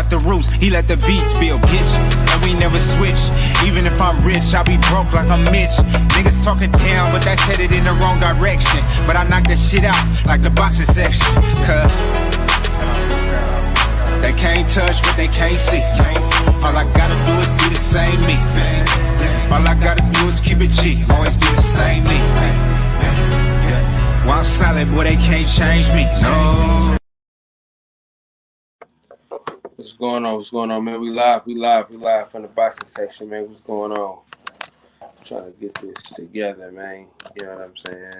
out the roots, he let the beats build, bitch. And we never switch. Even if I'm rich, I'll be broke like I'm Mitch. Niggas talking down, but that's headed in the wrong direction. But I knock that shit out like the boxing section. Cause they can't touch what they can't see. All I gotta do is be the same me. All I gotta do is keep it cheap. Always be the same me. While I'm solid, boy, they can't change me. No. What's going on? What's going on, man? We live from the boxing section, man. What's going on? I'm trying to get this together, man. You know what I'm saying?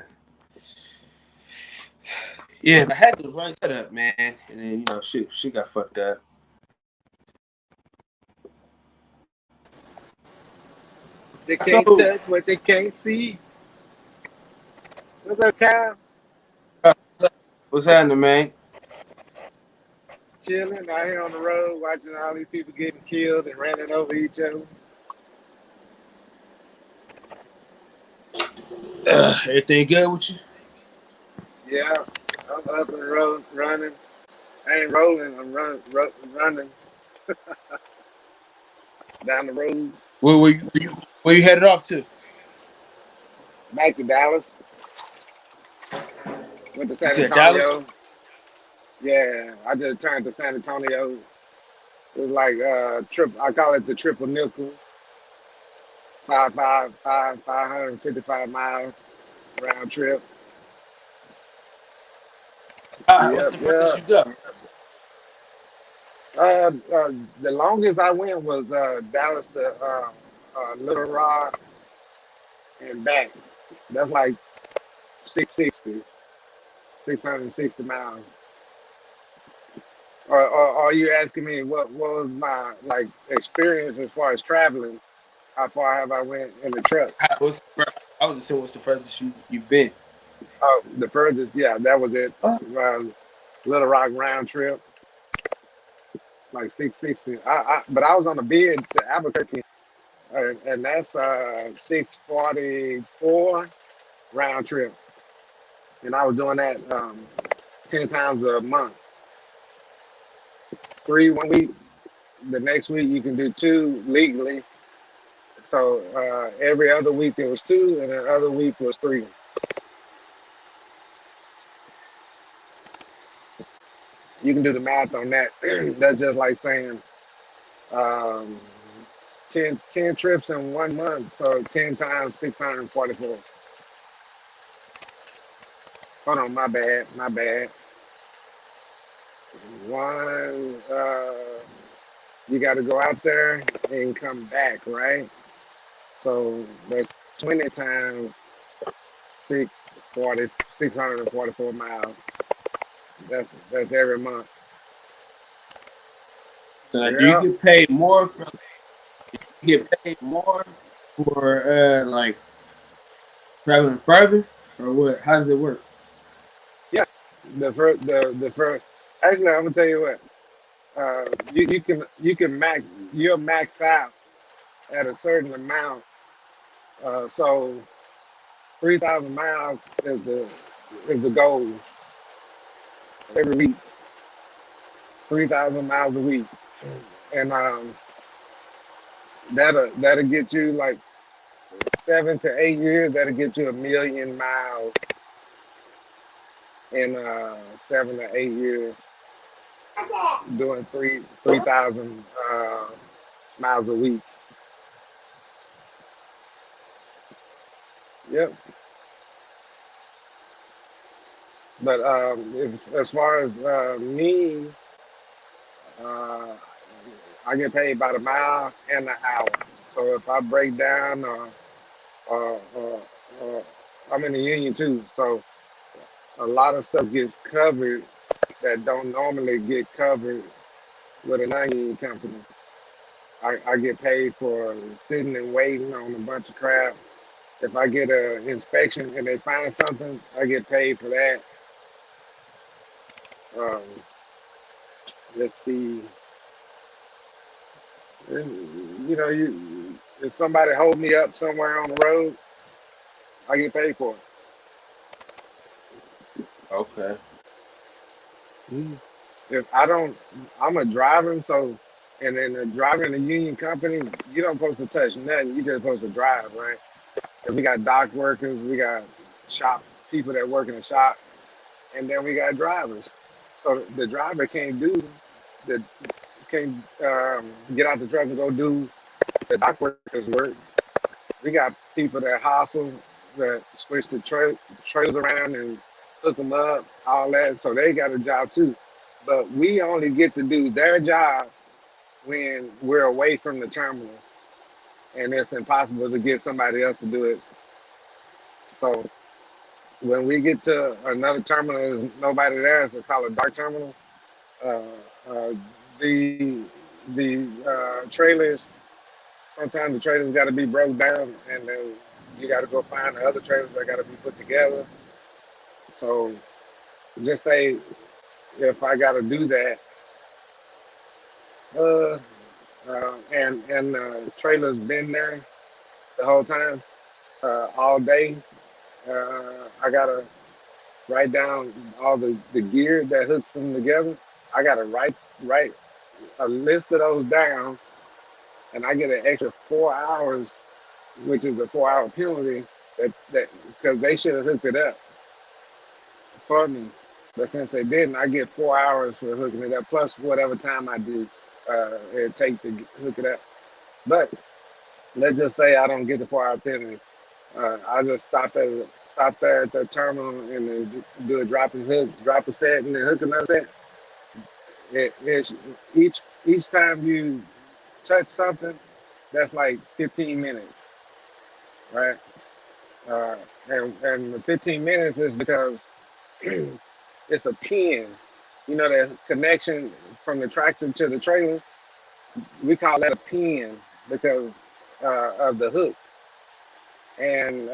Yeah, I had the right setup, man. And then, you know, she got fucked up. They can't touch what they can't see. What's up, Kyle? What's happening, man? Chilling out here on the road, watching all these people getting killed and running over each other. Everything good with you? Yeah, I'm up and road running. I ain't rolling, I'm running down the road. Where you headed off to? Back to Dallas. Went to San You said Antonio. Dallas? Yeah, I just turned to San Antonio. It was like I call it the triple nickel. 555 miles round trip. What's the furthest you go? The longest I went was Dallas to Little Rock and back. That's like 660 miles. Or are you asking me what was my like experience as far as traveling? How far have I went in the truck? I was just saying, what's the furthest you've been? Oh, the furthest, yeah, that was it. Little Rock round trip, like 660. But I was on a bid to Albuquerque, and that's 644 round trip, and I was doing that 10 times a month. 3 1 week. The next week you can do 2 legally. So every other week there was 2, and the other week was 3. You can do the math on that. That's just like saying 10 trips in 1 month. So 10 times 644. Hold on, my bad. One, you got to go out there and come back, right? So that's 20 times 644 miles. That's every month. Do you get paid more for like traveling further, or what? How does it work? Yeah, the first. Actually, I'm gonna tell you what. You can you'll max out at a certain amount. So 3,000 miles is the goal every week. 3,000 miles a week, and that'll get you like 7 to 8 years. That'll get you 1 million miles in 7 to 8 years. Doing 3,000 miles a week. Yep. But as far as me, I get paid about a mile and an hour. So if I break down, I'm in the union too. So a lot of stuff gets covered that don't normally get covered with a non-union company. I get paid for sitting and waiting on a bunch of crap. If I get an inspection and they find something, I get paid for that. Let's see. And, if somebody hold me up somewhere on the road, I get paid for it. Okay. if I don't, I'm a driver. So, and then the driver in the union company, you don't supposed to touch nothing. You just supposed to drive, right? And we got dock workers, we got shop people that work in the shop, and then we got drivers. So the driver can't do the can't get out the truck and go do the dock workers work. We got people that hustle, that switch the trailers around and hook them up, all that. So they got a job too. But we only get to do their job when we're away from the terminal, and it's impossible to get somebody else to do it. So when we get to another terminal, there's nobody there. It's called a dark terminal. Uh, uh, the trailers. Sometimes the trailers got to be broke down, and then you got to go find the other trailers that got to be put together. So just say if I got to do that, and trailers been there the whole time, all day. I gotta write down all the gear that hooks them together. I gotta write a list of those down, and I get an extra 4 hours, which is a 4 hour penalty. That because they should have hooked it up for me, but since they didn't, I get 4 hours for hooking it up plus whatever time I do it take to hook it up. But let's just say I don't get the 4 hour penalty. I just stop there at the terminal and then do a drop and hook, drop a set, and then hook another set. It's each time you touch something, that's like 15 minutes, right? And the 15 minutes is because it's a pin. You know, that connection from the tractor to the trailer. We call that a pin because of the hook. And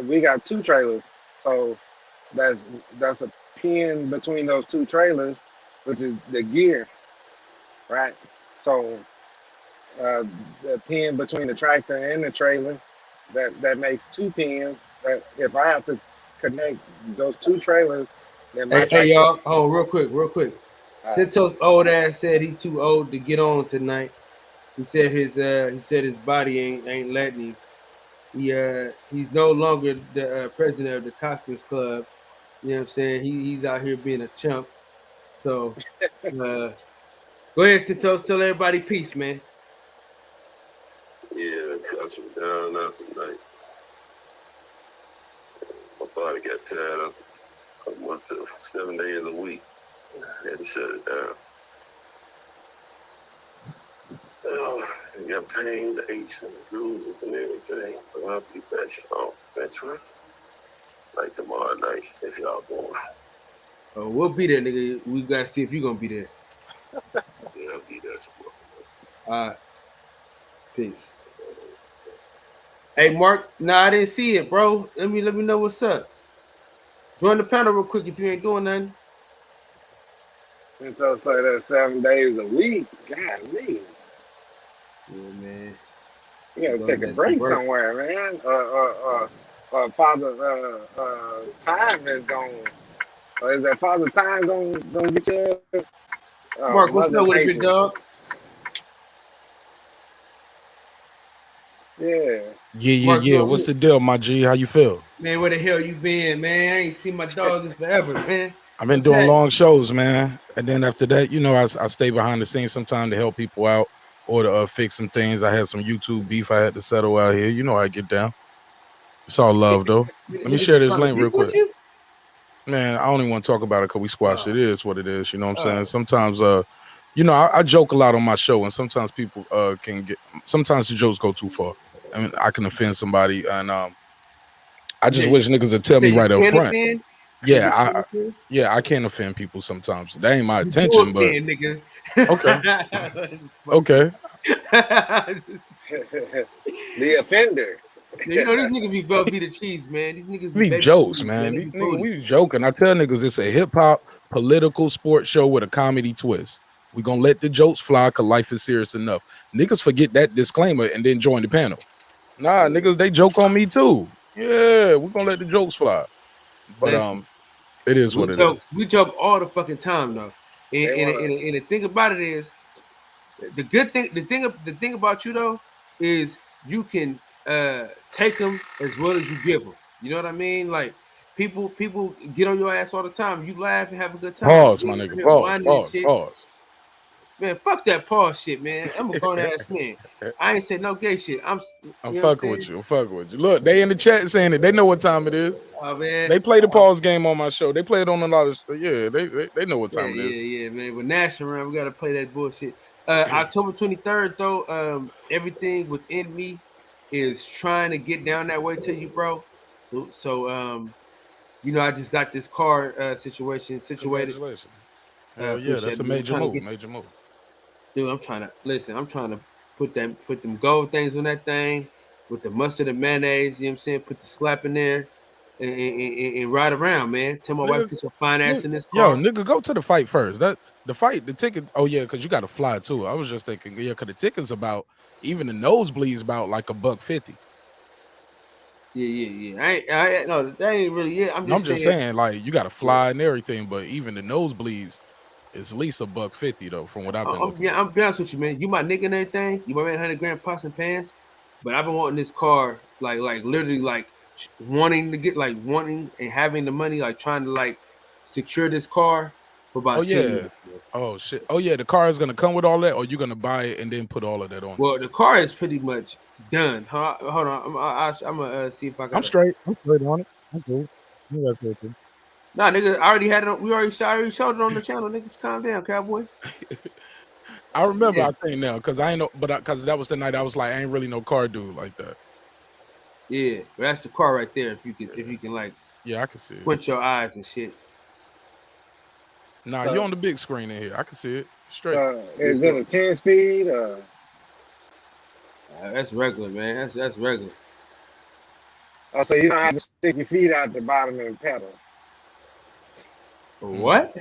we got two trailers, so that's a pin between those two trailers, which is the gear, right? So the pin between the tractor and the trailer, that makes two pins. That if I have to connect those two trailers, then my Hey y'all, oh real quick. Santos old ass said he too old to get on tonight. He said his body ain't letting him. He's no longer the president of the Cosmos Club. You know what I'm saying? He's out here being a chump. So go ahead, Santos. Tell everybody peace, man. Yeah, cut you down now tonight. My body got tired. I worked 7 days a week. I had to shut it down. Oh, you got pains, aches, and bruises and everything. But I'll be back strong. That's right. Like tomorrow night, if y'all going. Oh, we'll be there, nigga. We gotta see if you're gonna be there. Yeah, I'll be there tomorrow. All right. Peace. Hey, Mark. Nah, I didn't see it, bro. Let me know what's up. Join the panel real quick if you ain't doing nothing. Santos say that 7 days a week. Golly. Yeah, man. You gotta take a break somewhere, man. Father Time is gone. Or is that Father Time gonna get your ass? Mark, what's up with it, big dog? Yeah. Mark, what's the deal, my G? How you feel? Man, where the hell you been, man? I ain't seen my dog in forever, man. I've been doing long shows, man. And then after that, you know, I stay behind the scenes sometimes to help people out or to fix some things. I had some YouTube beef I had to settle out here. You know how I get down. It's all love, though. Let me share this link real quick. Man, I only want to talk about it because we squashed it. It is what it is. You know what I'm saying? Sometimes, you know, I joke a lot on my show, and sometimes people sometimes the jokes go too far. I mean, I can offend somebody, and I just wish niggas would tell me right up front. Offend? Yeah, I can't offend people sometimes. That ain't my intention, but nigga. Okay. The offender. You know, these niggas be Velveeta the cheese, man. These niggas be jokes, man. These niggas, we joking. I tell niggas it's a hip-hop political sports show with a comedy twist. We gonna let the jokes fly because life is serious enough. Niggas forget that disclaimer and then join the panel. Nah, niggas, they joke on me too. Yeah, we're gonna let the jokes fly. But it is what it is. We joke all the fucking time though. And the thing about it is, the good thing, the thing about you though is you can take them as well as you give them. You know what I mean? Like people get on your ass all the time. You laugh and have a good time. Pause, my nigga. Pause. Man, fuck that pause shit, man. I'm a grown ass man. I ain't say no gay shit. I'm fucking with you. I'm fucking with you. Look, they in the chat saying it. They know what time it is. Oh man, they play the pause game on my show. They play it on a lot of. Yeah, they know what time it is. Yeah, man. With Nash around, we gotta play that bullshit. October 23rd, though, everything within me is trying to get down that way to you, bro. So you know, I just got this car situation situated. Congratulations. Yeah, that's a major move. Major move. Dude, I'm trying to put them gold things on that thing with the mustard and mayonnaise. You know what I'm saying? Put the slap in there and ride around, man. Tell my wife put your fine ass in this car. Yo, nigga, go to the fight first. The ticket. Oh yeah, because you got to fly too. I was just thinking, yeah, because the ticket's about, even the nosebleeds about like $150. Yeah. I no, that ain't really it. I'm just saying, like, you got to fly and everything, but even the nosebleeds. It's at least $150 though, from what I've been looking. Yeah, I'm be honest with you, man. You my nigga and everything. You my man, 100 grand pots and pans. But I've been wanting this car, like literally, like wanting and having the money, like trying to like secure this car for about 10 years. Oh shit. Oh yeah, the car is gonna come with all that, or you gonna buy it and then put all of that on? Well, the car is pretty much done. Hold on, I'm gonna see if I can. I'm straight on it. I'm cool. You guys good too. Nah, nigga, I already had it. We already showed it on the channel. Niggas, calm down, cowboy. I remember. I think now, because I ain't know, but because that was the night I was like, I ain't really no car dude like that. Yeah, but that's the car right there. If you can like, yeah, I can see it. Quench your eyes and shit. Nah, you're on the big screen in here. I can see it straight. Is it a 10-speed? That's regular, man. That's regular. Oh, so you don't have to stick your feet out the bottom of the pedal. What?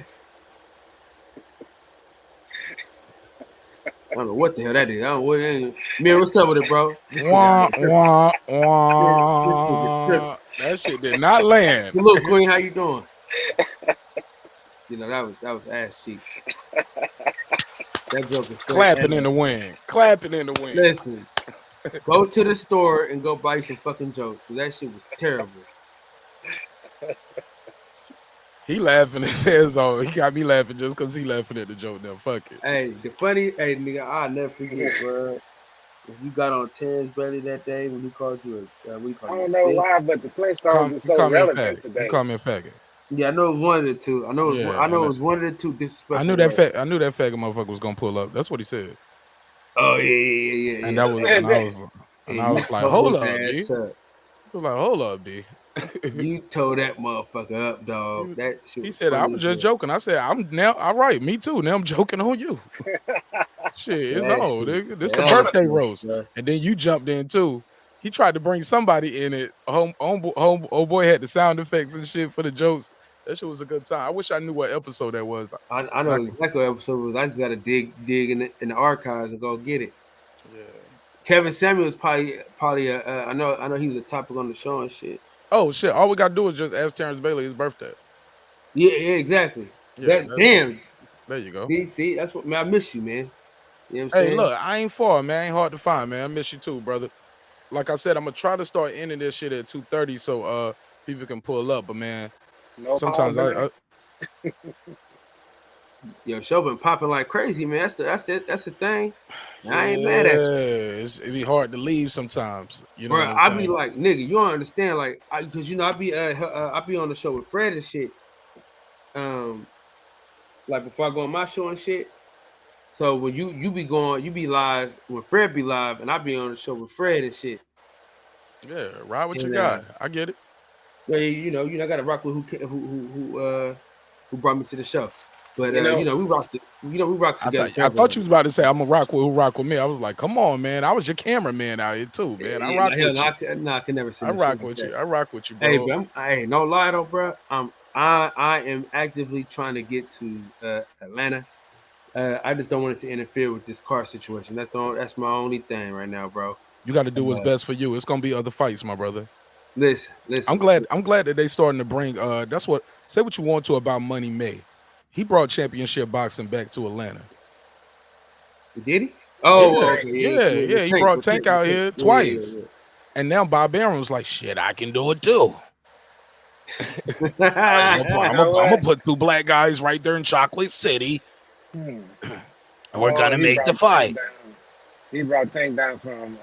I don't know what the hell that is. I don't know Mir, what's up with it, bro? That shit did not land. Look, Queen, how you doing? You know, that was ass cheeks. That joke is clapping in the wind. Clapping in the wind. Listen, go to the store and go buy some fucking jokes, because that shit was terrible. He laughing his says, "Oh, he got me laughing just because he laughing at the joke." Now, fuck it. Hey, nigga, I'll never forget, bro. If you got on Terrence Belly that day when he called you I don't know why, but the Flintstones is so relevant today. You call me a faggot. Yeah, I know it was one of the two. I know it was one of the two disrespectful. I knew that faggot motherfucker was gonna pull up. That's what he said. Oh yeah. And that was, and I was like, hold up, B. I was like, hold up, B. You told that motherfucker up, dog. That shit. He said, I was just joking. I said, all right, me too. Now I'm joking on you. Shit, it's old, nigga. This the birthday roast. And then you jumped in too. He tried to bring somebody in it. Old boy had the sound effects and shit for the jokes. That shit was a good time. I wish I knew what episode that was. I know exactly what episode it was. I just gotta dig in the archives and go get it. Yeah. Kevin Samuels probably I know he was a topic on the show and shit. Oh shit! All we gotta do is just ask Terrence Bailey his birthday. Yeah, exactly. Yeah, damn. There you go. See, that's what, man. I miss you, man. You know what I'm saying? Hey, look, I ain't far, man. I ain't hard to find, man. I miss you too, brother. Like I said, I'm gonna try to start ending this shit at 2:30 so people can pull up. But man, sometimes Yo, show been popping like crazy, man. That's the thing. I ain't mad at you. It be hard to leave sometimes. You know, bro. I be like, nigga, you don't understand, like, because you know, I be on the show with Fred and shit. Like before I go on my show and shit. So when you be live when Fred be live, and I be on the show with Fred and shit. Yeah, ride what you got. I get it. Yeah, you know, I got to rock with who brought me to the show. But we rocked it. We rocked together. I thought you was about to say I'm gonna rock with who rock with me. I was like, come on, man. I was your cameraman out here too, man. I rock with you. I can never say. I rock with you. I rock with you, bro. Hey, bro, hey, no lie though, bro. I am actively trying to get to Atlanta. I just don't want it to interfere with this car situation. That's my only thing right now, bro. You got to do what's best for you. It's gonna be other fights, my brother. Listen. I'm glad that they starting to bring. That's what. Say what you want to about Money May. He brought championship boxing back to Atlanta. Did he? Oh, Yeah, okay. yeah. He brought Tank out here twice. And now Bob Arum was like, shit, I can do it too. I'm gonna put 2 black guys right there in Chocolate City. And we're gonna make the fight. He brought Tank down from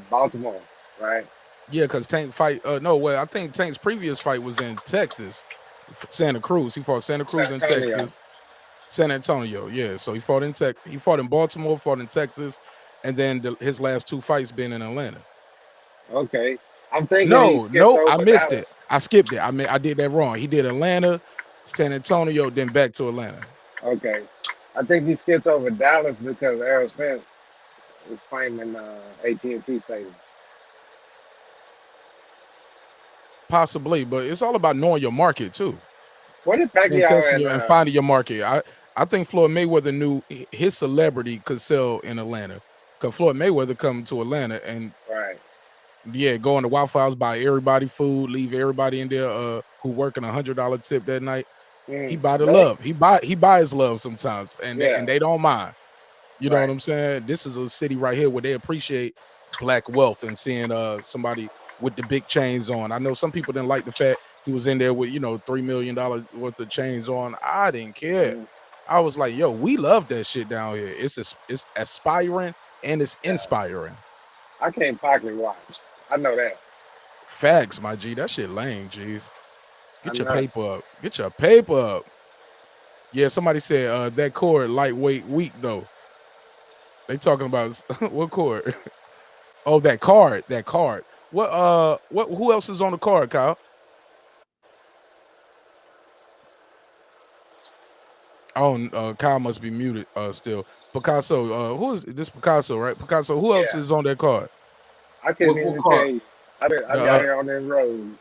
Baltimore, right? Yeah, because Tank fight. I think Tank's previous fight was in Texas, Santa Cruz. He fought Santa Cruz in Texas, San Antonio. Yeah, so he fought in He fought in Baltimore, fought in Texas, and then his last 2 fights been in Atlanta. Okay, I'm thinking. No, I missed it. I skipped it. I did that wrong. He did Atlanta, San Antonio, then back to Atlanta. Okay, I think he skipped over Dallas because Errol Spence is claiming AT&T Stadium. Possibly, but it's all about knowing your market too. What did Pacquiao and finding your market? I think Floyd Mayweather knew his celebrity could sell in Atlanta, because Floyd Mayweather come to Atlanta and go in the Waffle House, buy everybody food, leave everybody in there who working $100 tip that night. He buy the love. He buys love sometimes, and they don't mind. You know what I'm saying? This is a city right here where they appreciate black wealth and seeing somebody with the big chains on. I know some people didn't like the fact he was in there with $3 million worth of chains on. I didn't care. I was like, yo, we love that shit down here. It's aspiring and it's inspiring. I can't pocket watch. I know that. Facts, my G. That shit lame, G's. Get your paper up. Get your paper up. Yeah, somebody said that cord lightweight weak though. They talking about what cord? Oh, that card. That card. Who else is on the card, Kyle? Oh, Kyle must be muted still. Picasso, who is this? Picasso, right? Picasso, who else is on that card? I couldn't even tell you. I got here on that road.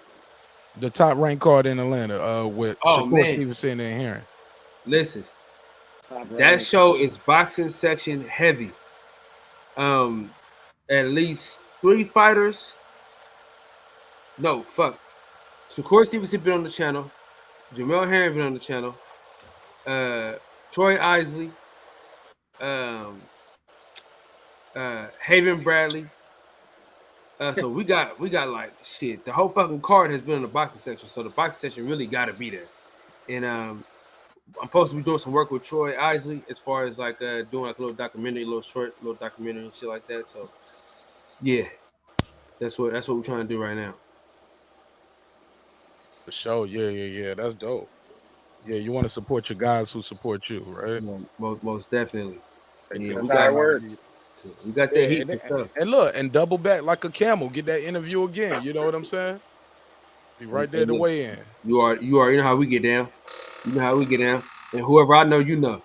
The top ranked card in Atlanta with Shakur Stevenson and Heron. Listen, that show is boxing section heavy. At least 3 fighters. No, fuck. Shakur Stevenson been on the channel. Jamel Herring been on the channel. Troy Isley. Haven Bradley. So we got like shit. The whole fucking card has been in the boxing section. So the boxing section really got to be there. And I'm supposed to be doing some work with Troy Isley as far as like doing like a little documentary, little documentary and shit like that. So yeah, that's what we're trying to do right now. For sure, yeah. That's dope. Yeah, you want to support your guys who support you, right? Most definitely. Yeah, that's how it works. We got that heat and look, and double back like a camel. Get that interview again. You know what I'm saying? Be right there to weigh in. You are. You know how we get down. You know how we get down. And whoever I know, you know.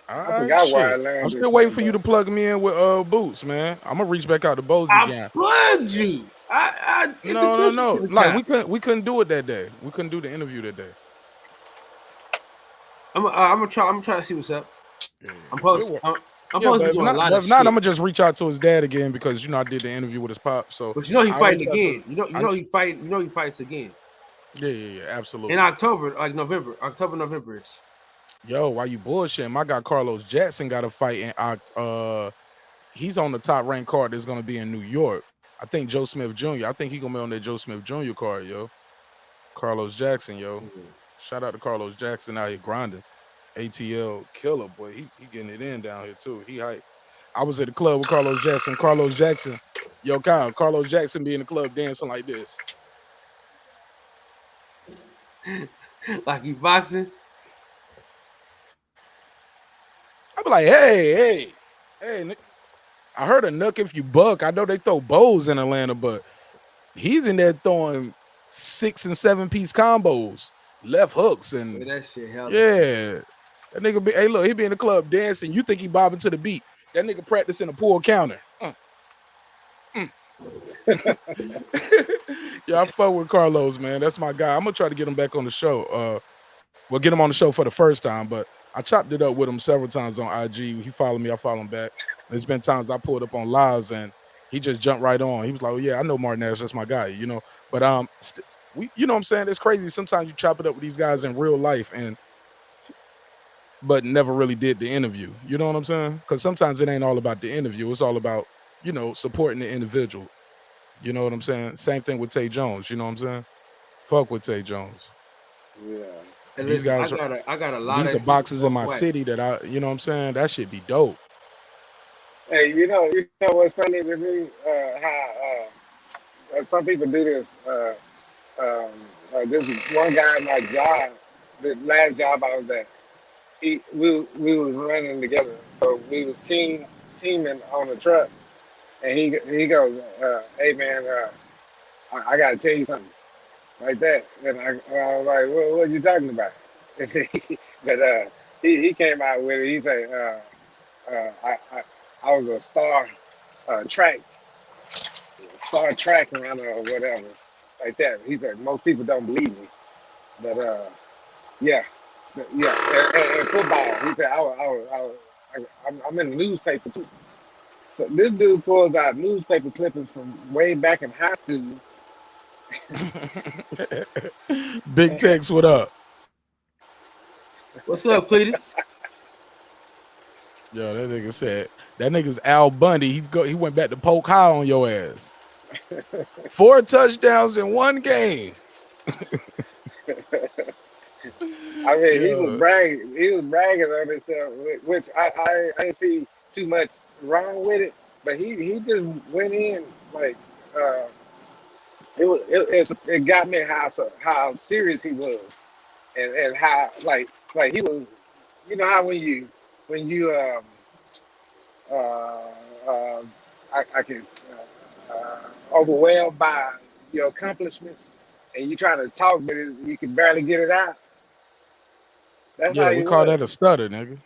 I forgot why I learned. I'm still waiting for you to plug me in with Boots, man. I'm gonna reach back out to Bose again. I plugged you. No. Like we couldn't do it that day. We couldn't do the interview that day. I'm gonna try to see what's up. Yeah. I'm supposed to be doing a lot of shit. I'm gonna just reach out to his dad again because I did the interview with his pop. So, but he's fighting again. He fights again. Yeah, absolutely. In October, like November, November-ish. Yo, why you bullshitting? My guy Carlos Jackson got a fight in he's on the top ranked card that's gonna be in New York. I think Joe Smith Jr. I think he's gonna be on that Joe Smith Jr. card, yo. Carlos Jackson, yo. Mm-hmm. Shout out to Carlos Jackson out here grinding. ATL killer, boy. He getting it in down here too. He hype. I was at the club with Carlos Jackson. Yo, Kyle, Carlos Jackson be in the club dancing like this. Like he boxing? I be like, hey. I heard a Nook if you buck. I know they throw bows in Atlanta, but he's in there throwing 6 and 7 piece combos, left hooks, and that shit hell. Yeah. That nigga hey, look, he be in the club dancing. You think he bobbing to the beat. That nigga practicing a pull counter. Yeah, I fuck with Carlos, man. That's my guy. I'm gonna try to get him back on the show. We'll get him on the show for the first time, but I chopped it up with him several times on IG. He followed me, I followed him back. There's been times I pulled up on lives and he just jumped right on. He was like, "Oh yeah, I know Martin Nash. That's my guy," you know. But you know what I'm saying? It's crazy. Sometimes you chop it up with these guys in real life but never really did the interview. You know what I'm saying? Because sometimes it ain't all about the interview. It's all about, supporting the individual. You know what I'm saying? Same thing with Tay Jones. You know what I'm saying? Fuck with Tay Jones. Yeah. And These listen, guys I got a lot these of are boxes in my whack. city that you know what I'm saying? That should be dope. Hey, you know what's funny to me? How some people do this. This one guy at my job, the last job I was at, we was running together, so we was teaming on the truck, and he goes, "Hey man, I gotta tell you something like that," and I was like, "What are you talking about?" But he came out with it. He said, I was a star track runner or whatever like that." He said most people don't believe me, but yeah, and football. He said I'm in the newspaper too. So this dude pulls out newspaper clippings from way back in high school. Big Tex, what up? What's up, Cletus? Yo, that nigga said that nigga's Al Bundy. He went back to poke high on your ass. 4 touchdowns in one game. I mean, Yeah. he was bragging on himself, which I didn't see too much wrong with it. But he just went in like it got me how serious he was, and how like he was, how when you uh, I can overwhelmed by your accomplishments, and you trying to talk, but you can barely get it out. That's how Yeah, he we call was. that a stutter, nigga.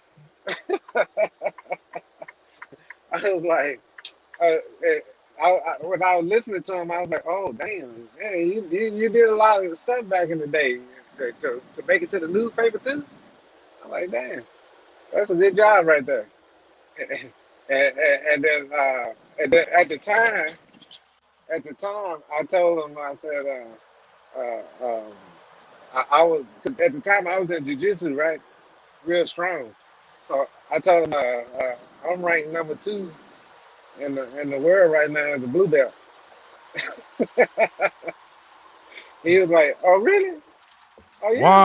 I was like, when I was listening to him, I was like, oh damn, hey, you did a lot of stuff back in the day to make it to the newspaper too. I'm like, damn, that's a good job right there. And then at the time, I told him, I said, I was, cause at the time I was in jujitsu, right, real strong. So I told him, I'm ranked number 2 in the world right now as a blue belt. He was like, "Oh really? Oh yeah."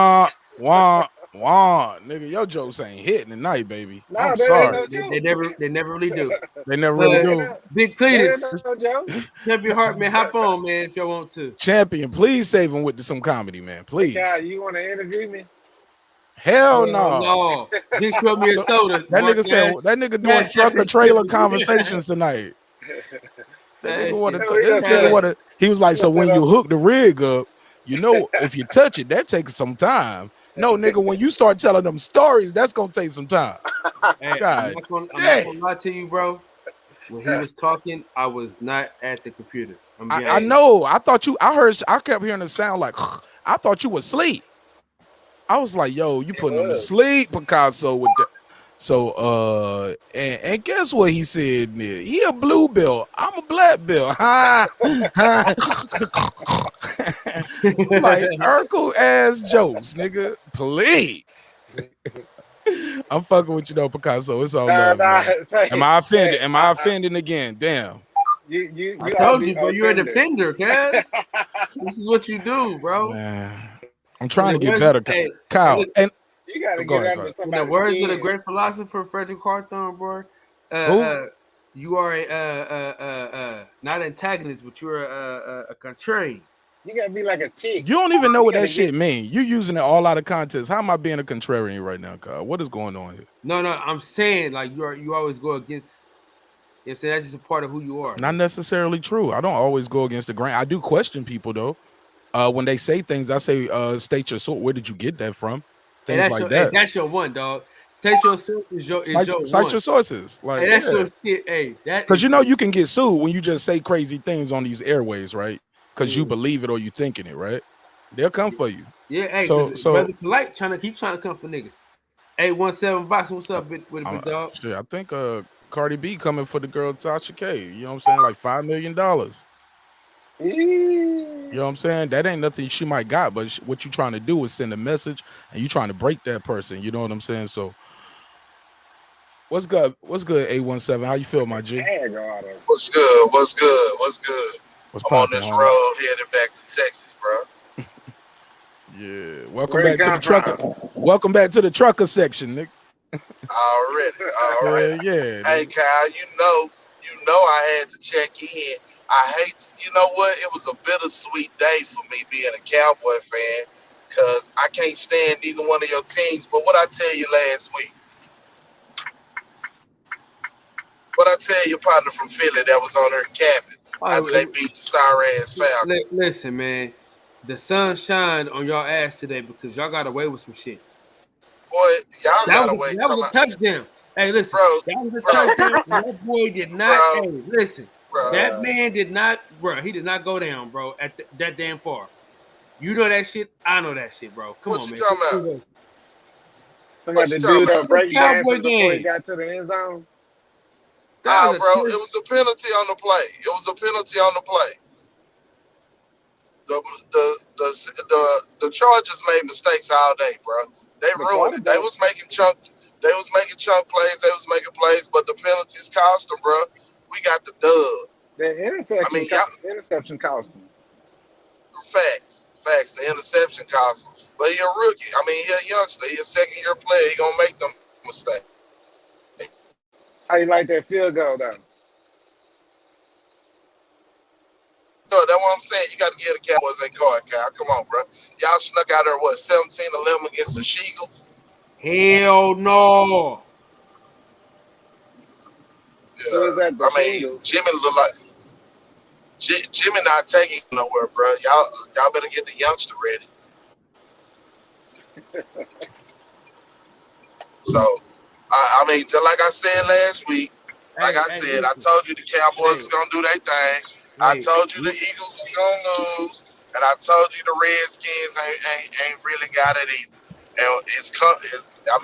Wah, nigga, your jokes ain't hitting tonight, baby. No, I'm that ain't sorry. no joke. They never really do. They never really But Ain't do. no, Big that ain't Cletus, no joke. Champion Heart, man, hop on, man, if y'all want to. Champion, please save him with some comedy, man. Hey, Please. Kyle, you want to interview me? Hell Hell no. no. Just throw me a Look, soda. That Mark nigga said Nash. that nigga doing Nash trucker Nash trailer Jr. conversations tonight. That That nigga want shit. to. No, he done This set nigga up. want to. He was like, He so done set when you up. hook the rig up, if you touch it, that takes some time. No, nigga, when you start telling them stories, that's gonna take some time. Hey, God I'm not damn. gonna lie to you, bro. When he was talking, I was not at the computer. I'm being I honest. know. I kept hearing the sound like I thought you were asleep. I was like, yo, you putting him to was. sleep, Picasso, with that. So and guess what he said, Nick? He a blue belt. I'm a black belt. Ha, ha. I'm like Urkel ass jokes, nigga. Please. I'm fucking with you though, Picasso. It's all Nah, love, man. say, Am I offended? hey, Am I offended again? Damn. you I are told the you, bro, you're a offender. defender, cuz. This is what you do, bro. Man. I'm In trying the to get words, better, hey, Kyle. listen, And You got to go get ahead, go under ahead. in the somebody's words of the skin. great philosopher Frederick Hawthorne, bro, Who? you are not antagonist, but you're a contrarian. You got to be like a tick. You don't even know You what got to that get. shit mean. You using it all out of context. How am I being a contrarian right now, Kyle? What is going on here? No, I'm saying like you always go against. You know what I'm saying? That's just a part of who you are. Not necessarily true. I don't always go against the grain. I do question people though. When they say things, I say, state your source. Where did you get that from? Hey, Things like hey, that. that's your one, dog. State your source is your Cite one. your sources. Like, Hey, that's yeah. your shit. Hey, that Because is you can get sued when you just say crazy things on these airways, right? Because you believe it or you thinking it, right? They'll come for you. yeah. Hey, So brother Polite trying to come for niggas. 817 boxing. What's up, with a big dog? shit, I think Cardi B coming for the girl Tasha K. You know what I'm saying? Like $5 million. You know what I'm saying? That ain't nothing she might got, but what you trying to do is send a message, and you trying to break that person. You know what I'm saying? So, what's good? What's good? 817. How you feel, my G? What's good? What's good? What's good? What's I'm on poppin', this homie? road headed back to Texas, bro. Yeah. Welcome back to the trucker. Welcome back to the trucker section, Nick. Already. Yeah. Hey, Kyle, you know I had to check in. You know what? It was a bittersweet day for me being a Cowboy fan because I can't stand neither one of your teams. But what I tell you last week, what I tell your partner from Philly that was on her cabin after they beat the sorry ass Falcons. Listen, man, the sun shined on y'all ass today because y'all got away with some shit. Boy, y'all got away. That was a touchdown. Hey, listen, bro, that was a touchdown. That boy did not. Bro, hey, listen, that man did not, bro. He did not go down, bro, at that damn far. You know that shit. I know that shit, bro. Come on, man. What you talking about? What you talking about? Break dancing before he got to the end zone. Bro, it was a penalty on the play. It was a penalty on the play. The Chargers made mistakes all day, bro. They ruined it. They was making chunk plays. They was making plays, but the penalties cost them, bro. We got the dub. The interception cost him. Facts. The interception cost him. But he a rookie. I mean, he a youngster. He a second-year player. He gonna make them mistakes. How you like that field goal, though? So that's what I'm saying. You got to give the Cowboys a card, Kyle. Come on, bro. Y'all snuck out there, 17-11 against the Eagles? Hell no. Yeah. I mean, Jimmy look like Jimmy not taking nowhere, bro. Y'all better get the youngster ready. So, I mean, just like I said last week, I told you the Cowboys was gonna do their thing. I told you the Eagles was gonna lose, and I told you the Redskins ain't really got it either. And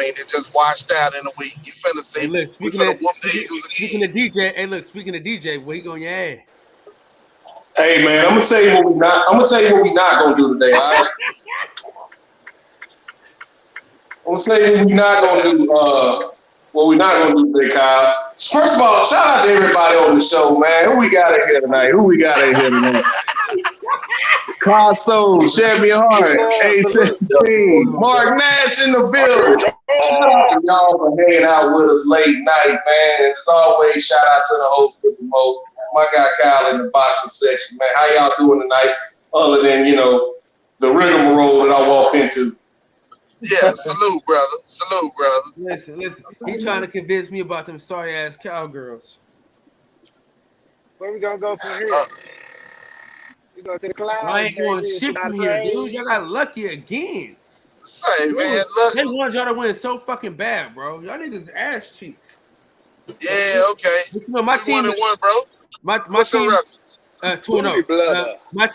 it just washed out in a week. You finna see. We finna whoop the Eagles again. Speaking of DJ, where he going your ass? Hey man, I'm gonna tell you what we not gonna do today. All right? I'm gonna tell you what we're not gonna do. What we're not gonna do today, Kyle. First of all, shout out to everybody on the show, man. Who we got in here tonight? Kyle Soul, Champion Hart, A17, Mark Nash in the building. Shout out to y'all for hanging out with us late night, man. And as always, shout out to the host of the most, my guy Kyle in the boxing section, man. How y'all doing tonight? Other than the rigmarole that I walked into. Yeah, salute, brother. Listen. He trying to convince me about them sorry ass cowgirls. Where we gonna go from here? We go to the clouds. I ain't going shit from here, dude. Y'all got lucky again. Say, man, look. They want y'all to win so fucking bad, bro. Y'all niggas ass cheeks. Yeah, okay. You know, my team is 1-1, bro. My team. 2-0. My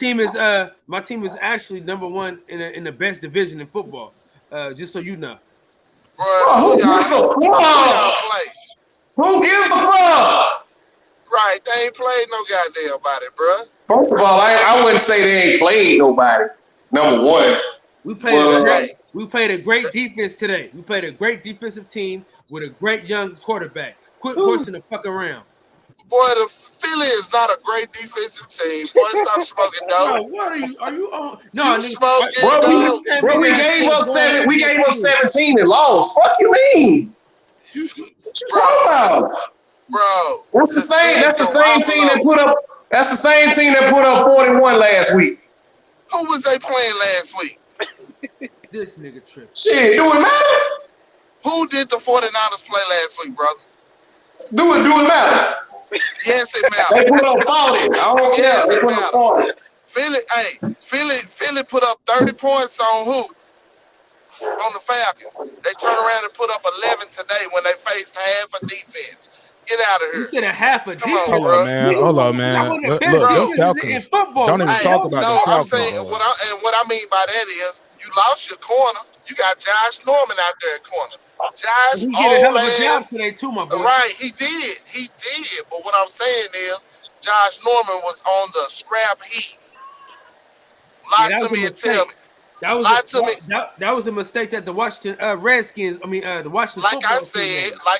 team is actually number one in the best division in football. Just so you know. Bro, who gives a fuck? Right, they ain't played no goddamn body, bro. First of all, I wouldn't say they ain't played nobody. Number one. We played a great defense today. We played a great defensive team with a great young quarterback. Quit horsing the fuck around. Boy, the Philly is not a great defensive team. Boy, stop smoking dope. Bro, what are you? Are you on? No, smoking dope. We gave up 17 and lost. Fuck you mean? What you talking about? Bro, that's the same team that put up. That's the same team that put up 41 last week. Who was they playing last week? This nigga trip. Shit, do it matter? Who did the 49ers play last week, brother? Do it matter? Yes, it matters. They put up 40. Yes, it matters. Philly put up 30 points on who? On the Falcons. They turned around and put up 11 today when they faced half a defense. Get out of here. You said a half a defense. Hold on, man. Look, them Falcons. Don't even talk about the Falcons. I'm saying what I mean by that is you lost your corner. You got Josh Norman out there at corner. Josh, he did a hell of a job today too, my boy. Right, he did. But what I'm saying is, Josh Norman was on the scrap heap. Lie Yeah, that to was a me and mistake. tell me. That was Lie to me. that was a mistake that the Washington Redskins. I mean, the Washington Like football I team said, made. lie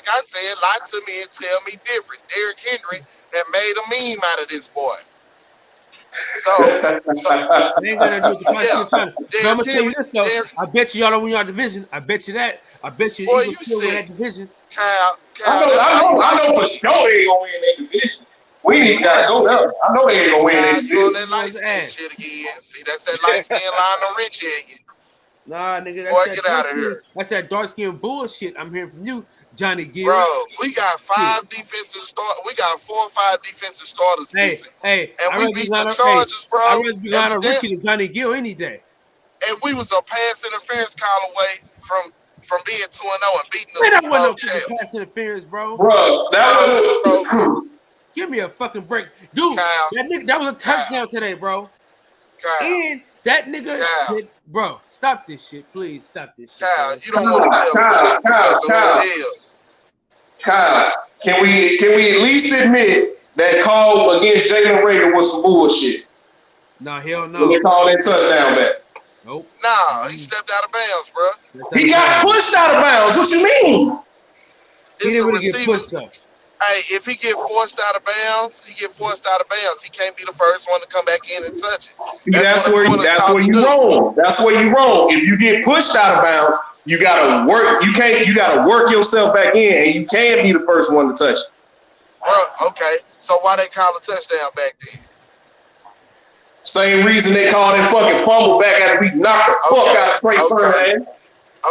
to me and tell me different. Derrick Henry that made a meme out of this boy. So They ain't gonna do it. yeah, I'm gonna tell you Derrick this though. Henry, I bet you y'all don't win your division. I bet you that. I bet you boy, Eagles you still win sick. that division. Kyle, I know for sure they ain't gonna win that division. We ain't gotta go there. I know they ain't gonna win Kyle, that you on division. that light skin shit again. See, that's that light skin Lionel Richie again. Nah, nigga, Boy, that's get out of here. That's that dark skin bullshit I'm hearing from you, Johnny Gill. Bro, we got 5 defensive starters. We got 4 or 5 defensive starters missing. Hey, and we beat the Chargers, bro. I'd rather be Lionel Richie than Johnny Gill any day. And we was a pass interference call away from being 2-0 and beating the Man, that Super wasn't Bowl no champs. pass interference, bro. Bro, that was Give me a fucking break, dude. Kyle, That was a touchdown today, bro. Kyle, And that nigga, Kyle. bro, stop this shit, please. Stop this shit. Kyle, bro. you don't want to tell me that because of who it is. Kyle, can we at least admit that call against Jalen Reagor was some bullshit? Nah, hell When no. they called that touchdown back. Nope. Nah, he stepped out of bounds, bro. He got pushed out of bounds. What you mean? He It's didn't a really get receiver. pushed up. Hey, if he get forced out of bounds, he can't be the first one to come back in and touch it. See, that's where you wrong. That's where you wrong. If you get pushed out of bounds, you gotta work. You gotta work yourself back in, and you can't be the first one to touch it. Bro, okay. So why they call a touchdown back then? Same reason they call that fucking fumble back after we knocked the fuck out of Trey Sermon.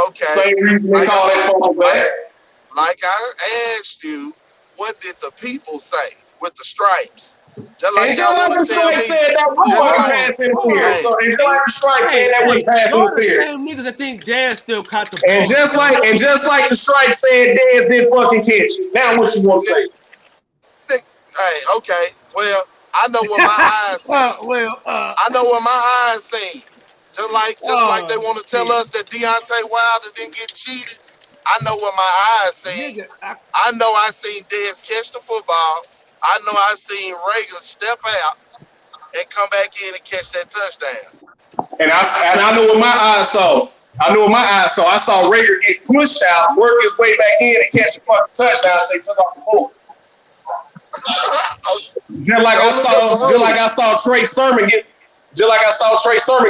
Okay. Same reason they call that fumble back. Like I asked you, what did the people say with the stripes? Just like And just like the strike said that wasn't pass interference. So and just like the strike said that wasn't pass interference. Same niggas that think Daz still caught the ball. And just like the strike said Dez didn't fucking catch it. Now what you want to say? Hey, okay. Well, I know what my eyes seen. I know what my eyes seen. Just like they want to tell us that Deontay Wilder didn't get cheated. I know what my eyes seen. Nigga, I know I seen Dez catch the football. I know I seen Reagor step out and come back in and catch that touchdown. And I know what my eyes saw. I saw Reagor get pushed out, work his way back in, and catch a fucking touchdown. They took off the ball. Just like I saw Trey Sermon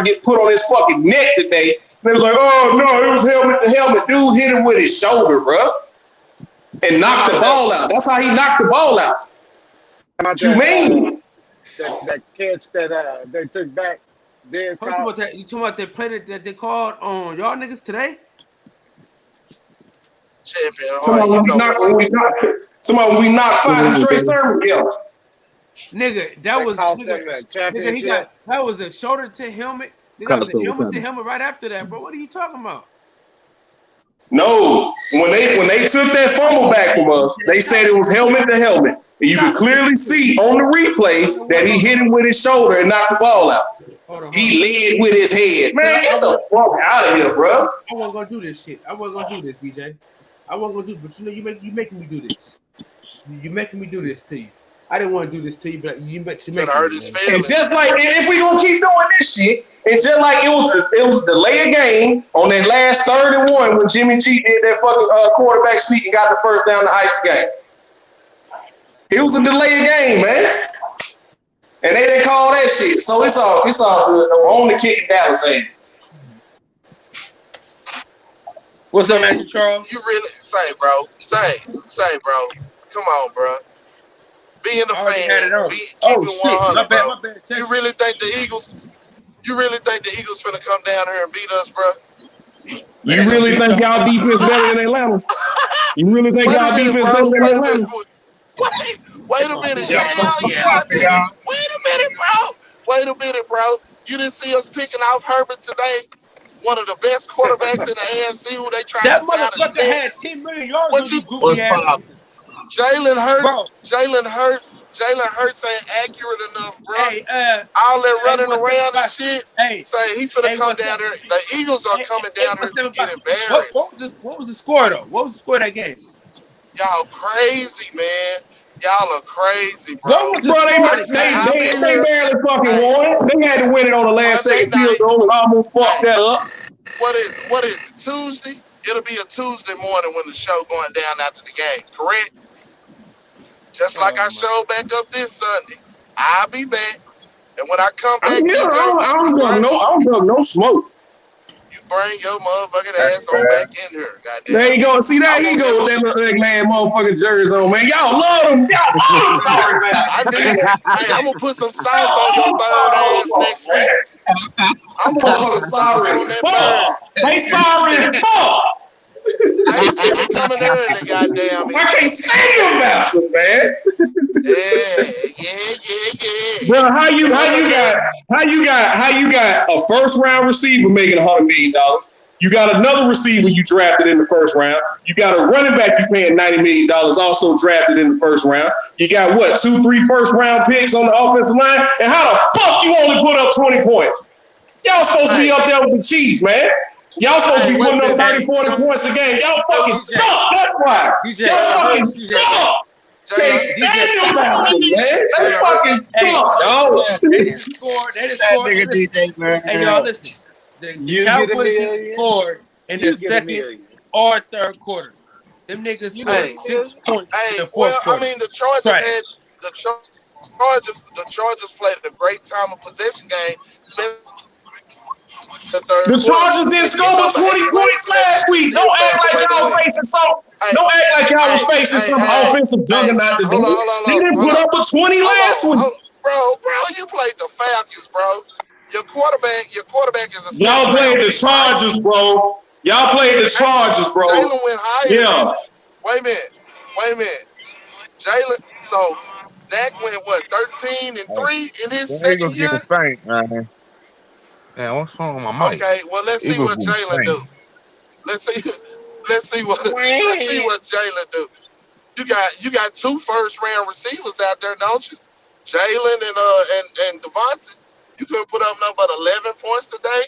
get put on his fucking neck today. And it was like, oh no, it was helmet to helmet. Dude hit him with his shoulder, bro, and knocked the ball out. That's how he knocked the ball out. What you mean? That catch that they took back. You talking about that play that they called on y'all niggas today? Champion. Somebody we knocked five Trey Sermon. Nigga, that was a shoulder to helmet. Nigga, that was a helmet to helmet right after that, bro. What are you talking about? No, when they took that fumble back from us, they said it was helmet to helmet. And you could clearly see on the replay that he hit him with his shoulder and knocked the ball out. He led with his head. Man, get the fuck out of here, bro. I wasn't gonna do this shit. I wasn't gonna do this, BJ. I wasn't gonna do it, but you know you making me do this. You making me do this to you. I didn't want to do this to you, but you make me. It's just like if we gonna keep doing this shit, it's just like it was a delay of game on that last 3rd and 1 when Jimmy G did that fucking quarterback sneak and got the first down to ice the game. It was a delay of game, man. And they didn't call that shit. So it's all good. We're only kicking Dallas in. What's up, Andrew Charles? You really say, bro. Bro. Come on, bro. Being a fan, keeping 100, bro. My bad. You really think the Eagles finna come down here and beat us, bro? You really think y'all defense better than Atlanta? You really think y'all defense better than Atlanta? Wait a minute. Wait a minute, bro. You didn't see us picking off Herbert today? One of the best quarterbacks in the AFC who they trying to sign. That motherfucker had 10 million yards. What you Jalen Hurts ain't accurate enough, bro. All that running around and shit. Say he finna come down there. The Eagles are coming down there to get embarrassed. What was the score though? What was the score of that game? Y'all crazy, man. Y'all are crazy, bro. What was the Bro, they score? barely fucking won. They had to win it on the last second field goal and almost fucked that up. What is it? Tuesday? It'll be a Tuesday morning when the show going down after the game, correct? Just like I showed back up this Sunday. I'll be back. And when I come back, I'm here. I don't drug no smoke. you bring your motherfucking ass on back in here. Goddamn. There you go. See, there you go with that little ugly ass motherfucking jersey on, man. Y'all love them. Y'all love them. Sorry, man. Hey, I'm gonna put some sauce on your bird ass next week. I'm gonna put some sauce on that bird. They sorry as fuck. They coming early, goddamn. I can't say them bastard, man. Yeah. Bro, how you got a first round receiver making $100 million? You got another receiver you drafted in the first round. You got a running back you paying $90 million, also drafted in the first round. You got what, 2-3 first round picks on the offensive line? And how the fuck you only put up 20 points? Y'all supposed to be up there with the Chiefs, man. Y'all supposed to be putting up 30, 40 points a game. Y'all fucking suck. That's why. Y'all fucking suck. Can't stand them bastards, man. They fucking suck, dog. They didn't score. Hey, y'all, listen. The Cowboys didn't score in the second or third quarter. Them niggas put 6 points in the fourth quarter. I mean, the Chargers played a great time of possession game. The Chargers didn't score but 20 points last week. Don't act like y'all was facing some offensive juggernaut today. They didn't put up a 20 last week. Bro, you played the Falcons, bro. Your quarterback is a. Y'all played the Chargers, bro. Jalen went higher. Yeah. Wait a minute. Jalen. So Dak went what? 13-3 in his second year. Yeah, what's wrong with my mic? Okay, well let's see what Jalen do. Let's see what Jalen do. You got 2 first round receivers out there, don't you? Jalen and Devontae. You couldn't put up nothing but 11 points today.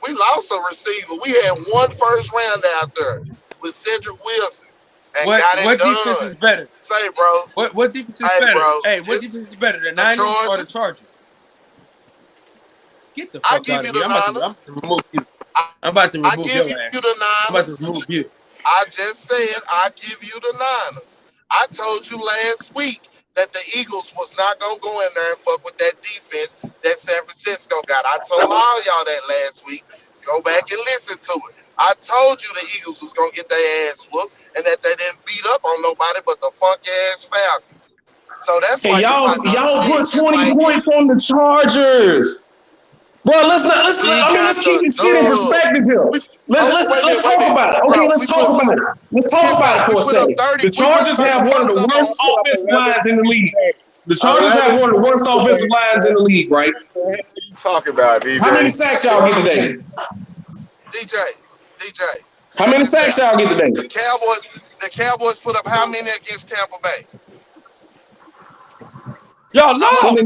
We lost a receiver. We had 1 first round out there with Cedric Wilson. And got it what done. defense is better? Say, bro. What defense is better? Bro, what defense is better, the Niners or the Chargers? Get the fuck out of here. I'm about to remove your ass. I'm about to remove you. I just said I give you the Niners. I told you last week that the Eagles was not going to go in there and fuck with that defense that San Francisco got. I told all y'all that last week. Go back and listen to it. I told you the Eagles was going to get their ass whooped and that they didn't beat up on nobody but the funky-ass Falcons. So that's why y'all put 20 points on the Chargers. Bro, let's keep this shit in perspective here. Let's talk about it. Okay, let's talk about it. Let's talk about it for a second. The Chargers have one of the worst offensive lines in the league. The Chargers have one of the worst offensive lines in the league, right? What are you talking about, DJ? How many sacks y'all get today? DJ. How many sacks y'all get today? The Cowboys put up how many against Tampa Bay? Y'all lost.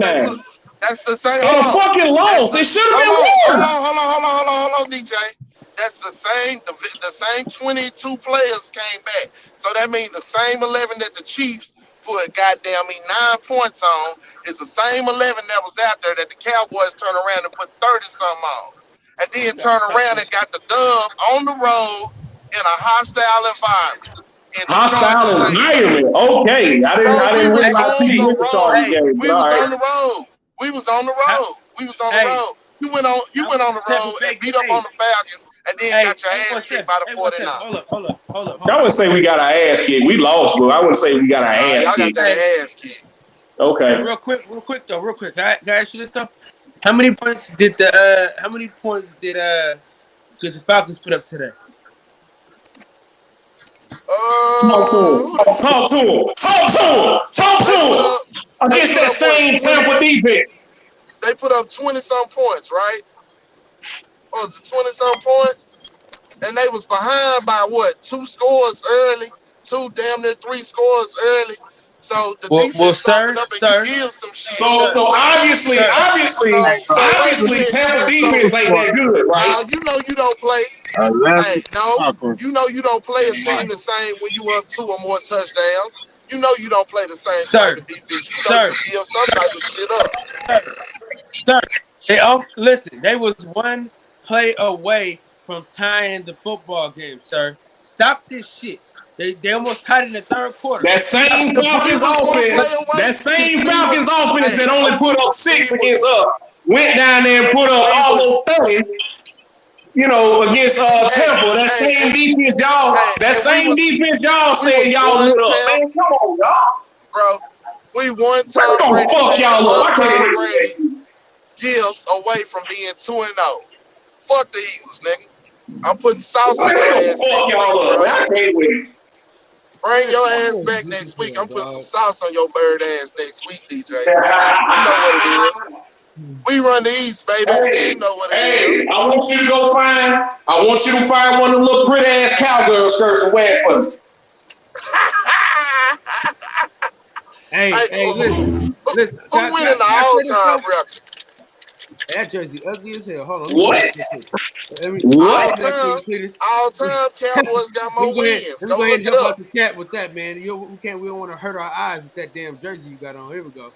That's the same. They fucking lost. It should have been worse. Hold on, DJ. That's the same. The same 22 players came back. So that means the same 11 that the Chiefs put goddamn 9 points on is the same 11 that was out there that the Cowboys turned around and put 30-something on. And then turn around and got the dub on the road in a hostile environment. Hostile environment. Okay. I didn't realize people with the Chargers game. We was on the road. We was on the road. You went on the road and beat up on the Falcons and then got your ass kicked by the 49ers. Hold up. I wouldn't say we got our ass kicked. We lost, but I wouldn't say we got our ass Y'all kicked. got that ass kicked. Okay. Hey, real quick. Can I ask you this stuff? How many points did the Falcons put up today? Talk to him. Against that same Tampa defense. They put up 20-some points, right? What was it, 20-some points? And they was behind by what? 2 scores early, 2 damn near 3 scores early. So the defense stopped up and give some shit. So obviously, Tampa defense ain't that good, right? Now, you know you don't play. You know you don't play a team the same when you up 2 or more touchdowns. you know you don't play the same type of defense. You know you give some type of shit up. Sir, listen, they was one play away from tying the football game, sir. Stop this shit. They almost tied in the third quarter. That same Falcons offense that only put up 6 against us went down there and put up almost 30. You know, against Temple. That same defense y'all said y'all would up. Man, come on, y'all. Bro, we won Tom Brady. Fuck y'all up. Tom Brady gives away from being 2-0. Fuck the Eagles, nigga. I'm putting sauce on your ass next week, bro. I can't wait. Bring your ass back next week. I'm putting some sauce on your bird ass next week, DJ. You know what it is. We run the East, baby. You know what it is. I want you to find one of the little pretty ass cowgirl skirts and wear it for me. Hey, listen. Who winning the all-time record? That jersey ugly as hell. Hold on. What? All-time Cowboys got more wins. Go look it up. The cat with that, man. We don't want to hurt our eyes with that damn jersey you got on. Here we go.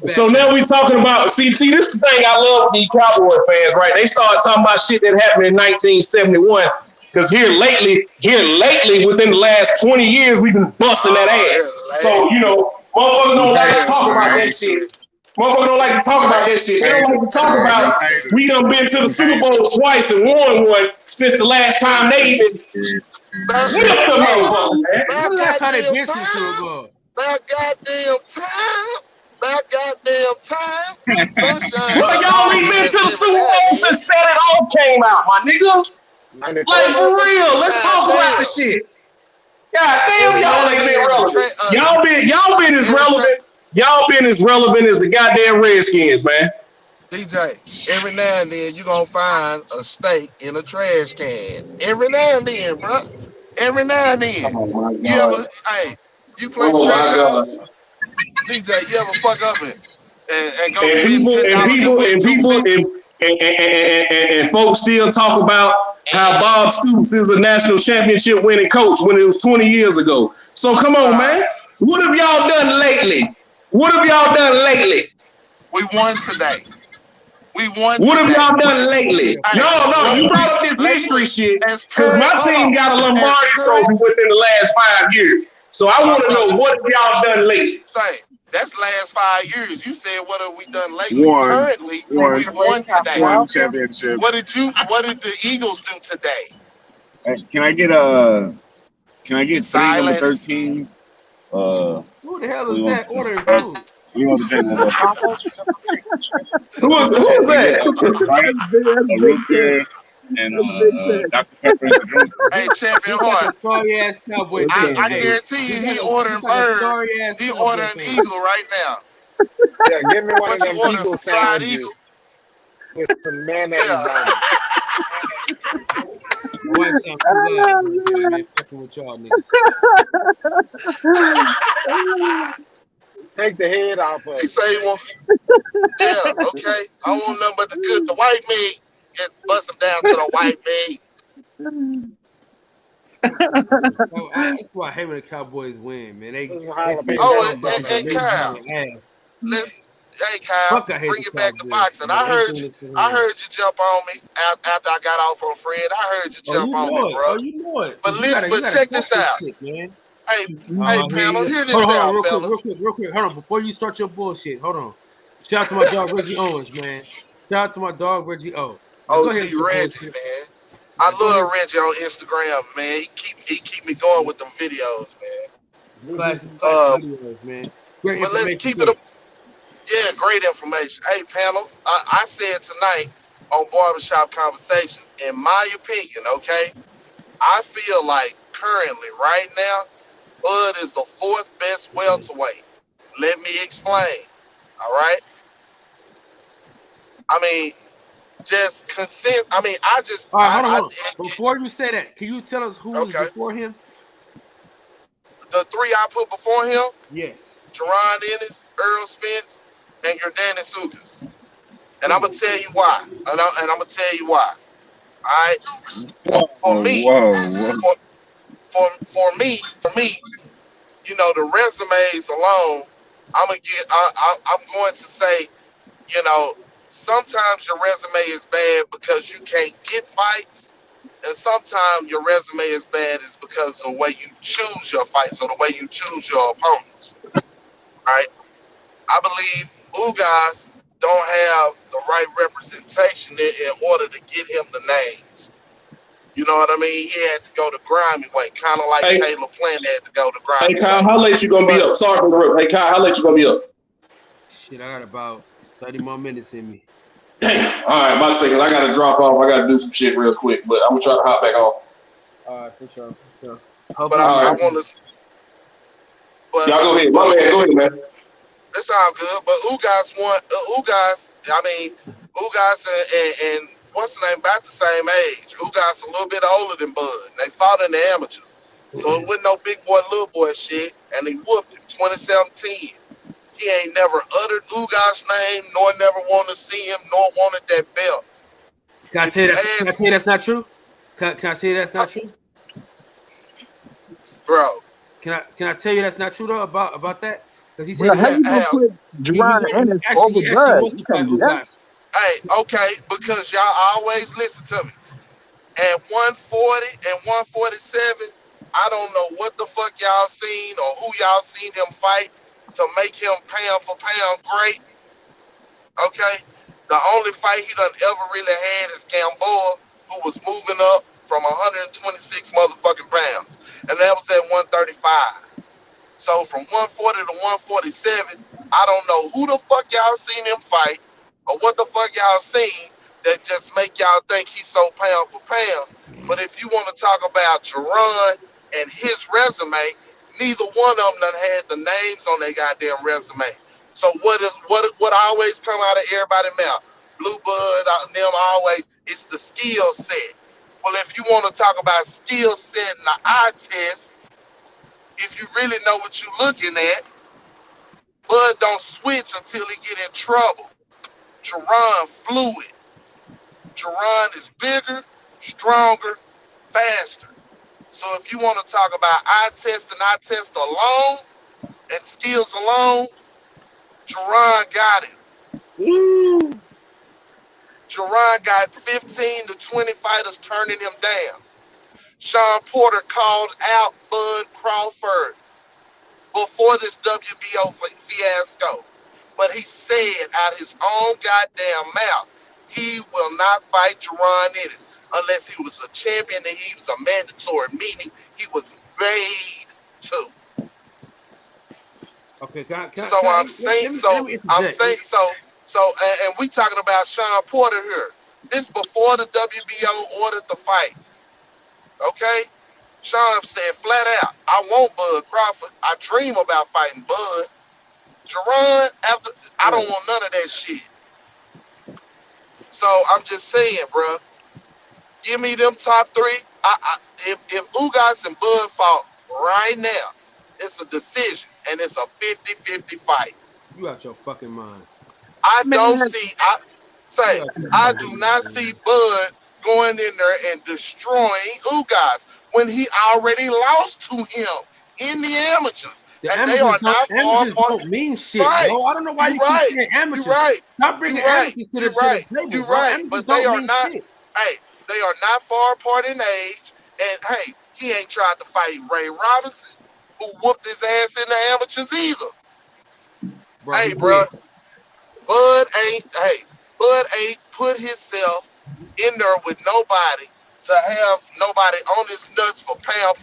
So now we talking about see this is the thing I love with these Cowboy fans, right? They started talking about shit that happened in 1971. Because here lately, within the last 20 years, we've been busting that ass. So, you know, motherfuckers don't like to talk about that shit. They don't like to talk about we done been to the Super Bowl twice and won one since the last time they even sniffed the motherfucker, man. That's how they get to the Super Bowl. About goddamn time. Sunshine. Well, y'all ain't been to the Super Bowl since Set It Off came out, my nigga. Like, for real, let's talk about the shit. God damn, y'all ain't been relevant. Y'all been as relevant. Y'all been as relevant as the goddamn Redskins, man. DJ, every now and then you gonna find a steak in a trash can. Every now and then, bro. Every now and then. You play stretch outs? DJ, you ever fuck up and go and folks still talk about how Bob Stoops is a national championship winning coach when it was 20 years ago. So come on, man. What have y'all done lately? We won today. What have y'all done lately? No, you brought up this history shit because my team got a Lombardi trophy within the last 5 years. So I want to know what have y'all done lately? That's last 5 years. You said what have we done lately? Currently, we won today. One championship. What did the Eagles do today? Can I get 3 number 13? Who the hell is that ordering food? We want to take one more. Who is that? Root and Dr. Pepper. Hey, Champion Hart. Sorry ass cowboy. I guarantee you, he ordering bird. He ordering eagle right now. Yeah, give me one of them eagle sandwiches with some mayonnaise on it. Take the head off of it. He say he want. Yeah, okay. I want nothing but the good, the white meat. Get bust them down to the white meat. That's why I hate when the Cowboys win, man. Hey, Kyle. Hey, Kyle, bring it back to boxing. I heard you jump on me after I got off on Fred. I heard you jump on me, bro. You know it. But check this out. Shit, man. Hey, panel, hear this out, fellas. Real quick. Hold on. Before you start your bullshit, hold on. Shout out to my dog, Reggie Owens, man. Shout out to my dog, Reggie O. OG Reggie, man. I love Reggie on Instagram, man. He keep me going with them videos, man. Classic videos, man. Great but let's keep it up. Yeah, great information. Hey, panel, I said tonight on Barbershop Conversations, in my opinion, okay, I feel like currently, right now, Bud is the 4th best welterweight. Let me explain. All right? I mean, just consent. I mean, I just. All right, hold on. Before you say that, can you tell us who was before him? The 3 I put before him? Yes. Jerron Ennis, Earl Spence, and Yordan Sugas. And I'm going to tell you why. And I'm going to tell you why. All right? For me, you know, the resumes alone, I'm going to say, you know, sometimes your resume is bad because you can't get fights, and sometimes your resume is bad is because of the way you choose your fights or the way you choose your opponents. Right? I believe Ugas don't have the right representation in order to get him the names. You know what I mean? He had to go the grimy way, kind of like Caleb Plant had to go the grimy way. Hey, Kyle, how late you going to be up? Sorry for the rip. Hey, Kyle, how late you going to be up? Shit, I got about 30 more minutes in me. Damn. All right, my seconds. I got to drop off. I got to do some shit real quick, but I'm going to try to hop back on. All right, for sure. But I want to... Y'all go ahead. Go ahead, man. It's all good, but Ugas and what's the name, about the same age. Ugas a little bit older than Bud. They fought in the amateurs. So it wasn't no big boy, little boy shit, and he whooped him 27-10. He ain't never uttered Ugas' name, nor never wanted to see him, nor wanted that belt. Can I tell you that's not true? Can I say that's not true? Bro. Can I tell you that's not true though about that? Because he said how you gonna put Jerron Ennis over Bud? You can't do that. Hey, okay, because y'all always listen to me. At 140 and 147, I don't know what the fuck y'all seen or who y'all seen him fight to make him pound for pound great. Okay? The only fight he done ever really had is Gamboa, who was moving up from 126 motherfucking pounds. And that was at 135. So from 140 to 147, I don't know who the fuck y'all seen him fight or what the fuck y'all seen that just make y'all think he's so pound for pound. But if you want to talk about Jerron and his resume, neither one of them done had the names on their goddamn resume. So what always come out of everybody's mouth? Blue Bud, them always, it's the skill set. Well, if you want to talk about skill set and the eye test, if you really know what you're looking at, Bud don't switch until he get in trouble. Jerron fluid. Jerron is bigger, stronger, faster. So if you want to talk about eye test and eye test alone and skills alone, Jerron got it. Woo. Jerron got 15 to 20 fighters turning him down. Sean Porter called out Bud Crawford before this WBO fiasco. But he said out his own goddamn mouth, he will not fight Jerron Ennis unless he was a champion and he was a mandatory, meaning he was made to. Okay, and we talking about Sean Porter here. This before the WBO ordered the fight. Okay? Sean said flat out, I want Bud Crawford. I dream about fighting Bud. Jerron, I don't want none of that shit. So I'm just saying, bro, give me them top three. If Ugas and Bud fought right now, it's a decision, and it's a 50-50 fight. You out your fucking mind. I do not see Bud going in there and destroying Ugas when he already lost to him in the amateurs. And they are not far apart. Don't mean shit, right. Bro. I don't know why you keep saying amateurs. You're right. Stop bringing amateurs to the table. You're right. But they are not. Shit. Hey, they are not far apart in age. And hey, he ain't tried to fight Ray Robinson, who whooped his ass in the amateurs either. Bro, hey, bro, Bud ain't put himself in there with nobody to have nobody on his nuts for pound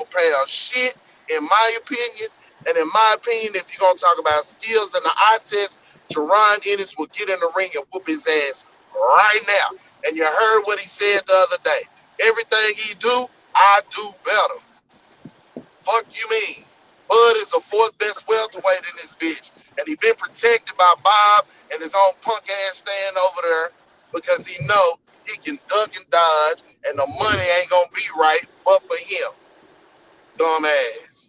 shit, in my opinion. And in my opinion, if you're going to talk about skills and the eye test, Jerron Ennis will get in the ring and whoop his ass right now. And you heard what he said the other day. Everything he do, I do better. Fuck you mean? Bud is the fourth best welterweight in this bitch. And he been protected by Bob and his own punk ass stand over there because he know he can duck and dodge and the money ain't going to be right but for him. Dumb ass.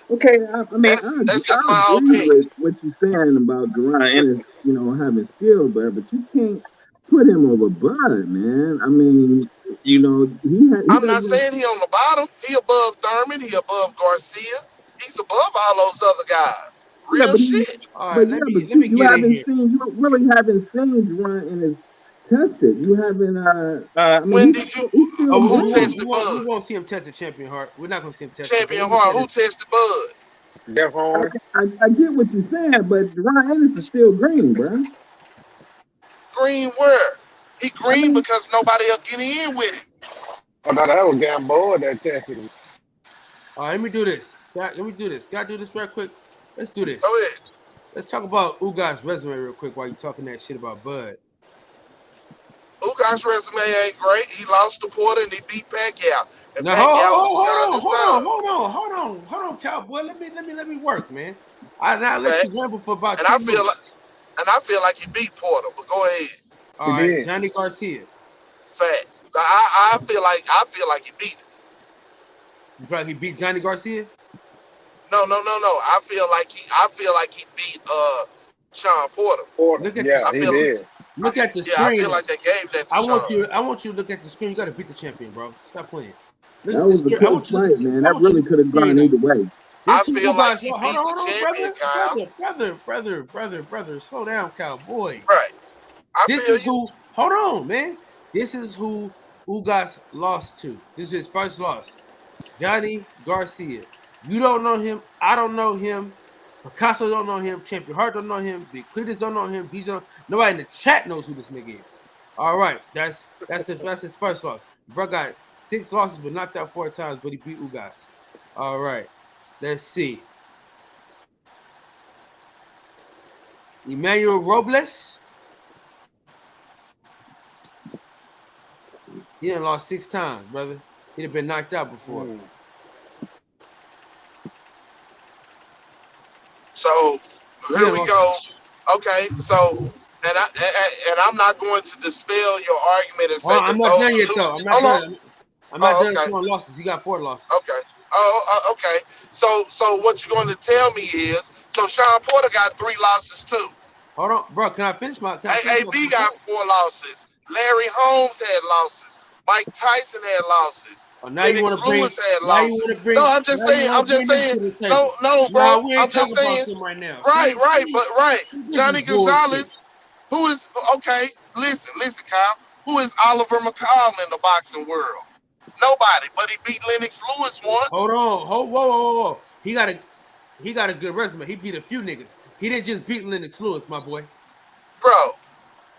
Okay, I mean, that's just I my agree opinion. with what you're saying about Jerron Ennis, having skill, but you can't put him over Bud, man. I mean, I'm not saying he on the bottom. He above Thurman. He above Garcia. He's above all those other guys. Yeah, Real but shit. All right, let me you get in haven't here. seen, you really haven't seen Jerron in his tested. You haven't. I mean, When did you? he's still Oh, Who we green. tested Bud? won't see him tested Champion Heart. We're not gonna see him tested. Champion Heart. Who tested Bud? Jeff Horn. I get what you're saying, but Jerron Ennis is still green, bro. Green where? He green because nobody else getting in with him. I thought that was Gamboa that tested him. All right, let me do this. Let me do this. Gotta do this real quick. Let's do this. Go ahead. Let's talk about Ugas' resume real quick while you talking that shit about Bud. Ugas' resume ain't great. He lost to Porter and he beat Pacquiao. And Now, hold on, cowboy. Let me work, man. I let you ramble for about. And I feel like he beat Porter. But go ahead. All right, Johnny Garcia. Facts. I feel like he beat him. You feel like he beat Johnny Garcia? No. I feel like he beat Sean Porter. Look at he did. Look at the screen. Yeah, I feel like they gave that to Sean. I want you to look at the screen. You got to beat the champion, bro. Stop playing. That was a close fight, man. That really could have gone either way. I feel like he beat the champion, Kyle. Brother. Slow down, cowboy. Right. Hold on, man. This is who Ugas lost to. This is his first loss. Johnny Garcia. You don't know him. I don't know him. Picasso don't know him. Champion Heart don't know him. Big Cletus don't know him. Nobody in the chat knows who this nigga is. All right, that's his first loss. Bro got 6 losses, but knocked out 4 times, but he beat Ugas. All right, let's see. Emmanuel Robles. He done lost 6 times, brother. He'd have been knocked out before. So here we go. Okay, so and I'm not going to dispel your argument and say I'm not done yet, though. I'm not done with 4 losses. He got 4 losses. Okay. Okay. So what you're going to tell me is, so Sean Porter got 3 losses too. Hold on, bro. Can I finish my? AB got 4 losses. Larry Holmes had losses. Mike Tyson had losses. Oh, now you want to bring? Had losses. No, I'm just saying. No, bro. I'm just saying. Right now. Right. Johnny Gonzalez, who is okay? Listen, Kyle. Who is Oliver McCall in the boxing world? Nobody, but he beat Lennox Lewis once. Hold on. Whoa. He got a good resume. He beat a few niggas. He didn't just beat Lennox Lewis, my boy. Bro.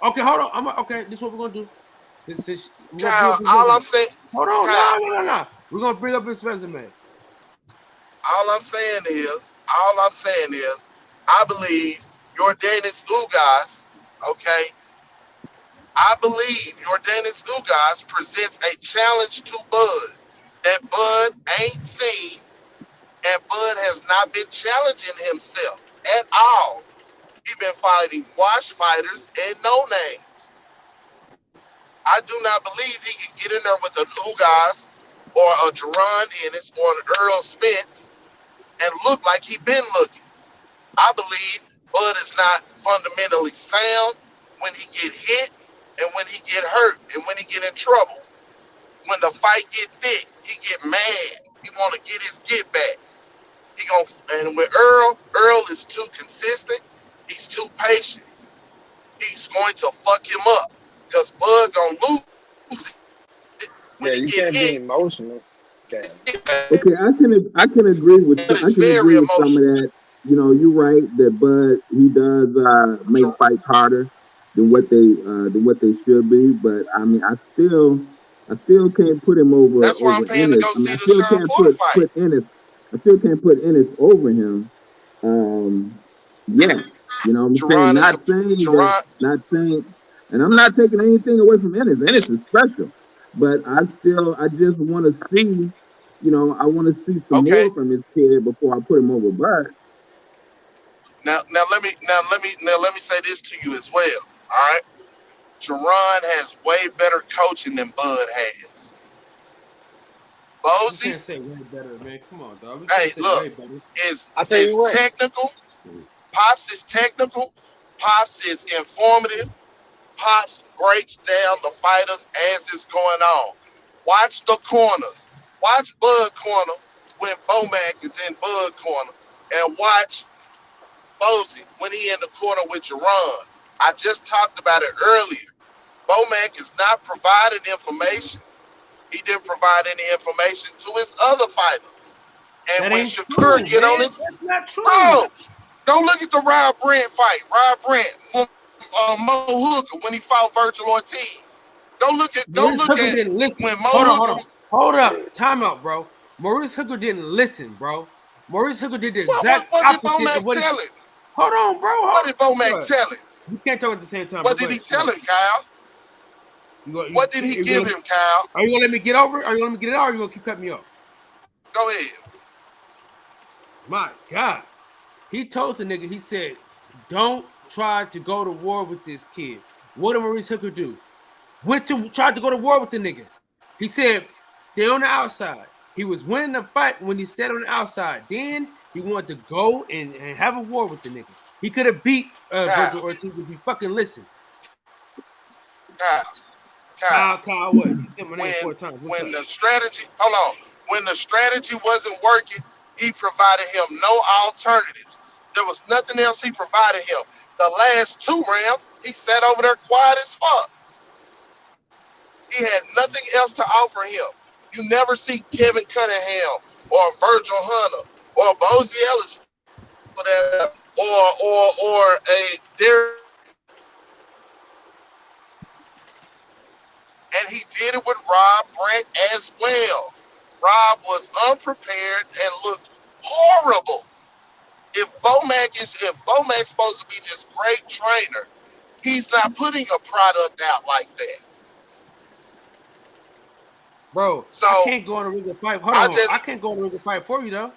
Okay, hold on. Okay, this is what we're gonna do. Kyle, all I'm saying. Hold on. Kyle, no. We're gonna bring up his resume. All I'm saying is, I believe Yordenis Ugas, okay? I believe Yordenis Ugas presents a challenge to Bud that Bud ain't seen, and Bud has not been challenging himself at all. He's been fighting wash fighters and no names. I do not believe he can get in there with an Ugas or a Jerron Ennis or an Earl Spence and look like he been looking. I believe Bud is not fundamentally sound when he get hit and when he get hurt and when he get in trouble. When the fight get thick, he get mad. He want to get his get back. And with Earl is too consistent. He's too patient. He's going to fuck him up because Bud gonna lose it. Yeah, you can't be emotional. Okay, I can agree with some of that. You know, you're right that Bud he does make fights harder than what they should be. But I mean, I still can't put him over. That's why I'm paying to go see the Sean Porter fight. I still can't put Ennis over him. Yeah, you know what I'm saying? And I'm not taking anything away from Ennis. Ennis is special, but I just want to see, you know, I want to see some more from his kid before I put him over Bud. Now let me say this to you as well. All right, Jerron has way better coaching than Bud has. Bozy, you can't say way better, man. Come on, dog. Hey, look, is technical. Pops is technical. Pops is informative. Pops breaks down the fighters as it's going on. Watch the corners. Watch Bud corner when Bomac is in Bud corner and watch Bozy when he in the corner with Jerron. I just talked about it earlier. Bomac is not providing information. He didn't provide any information to his other fighters. And That when ain't Shakur true, get on man. his That's not true. bro, go look at the Rob Brent fight. Rob Brent, Mo Hooker when he fought Virgil Ortiz. Go look Maurice Hooker at didn't listen. when Mo Hooker. Hold up. Time out, bro. Maurice Hooker didn't listen, bro. Maurice Hooker did the What exact did opposite Bomac of what he... tell him? Hold on, bro. What did Bomac tell him? You can't talk at the same time. What did he tell him, Kyle? What did he give him, Kyle? Are you gonna let me get over it? Are you gonna let me get it out? Or are you gonna keep cutting me off? Go ahead. My God. He told the nigga, he said, don't try to go to war with this kid. What did Maurice Hooker do? Tried to go to war with the nigga. He said, stay on the outside. He was winning the fight when he sat on the outside. Then he wanted to go and have a war with the nigga. He could have beat Virgil Ortiz if he fucking listened. Kyle, what? When the strategy, hold on. When the strategy wasn't working, he provided him no alternatives. There was nothing else he provided him. The last 2 rounds, he sat over there quiet as fuck. He had nothing else to offer him. You never see Kevin Cunningham or Virgil Hunter or Bozy Ellis for that, or a Derek. And he did it with Rob Brent as well. Rob was unprepared and looked horrible. If Bomac's supposed to be this great trainer, he's not putting a product out like that. Bro, so I can't go on a ring and fight. Hold on, I can't go on a ring and fight for you though.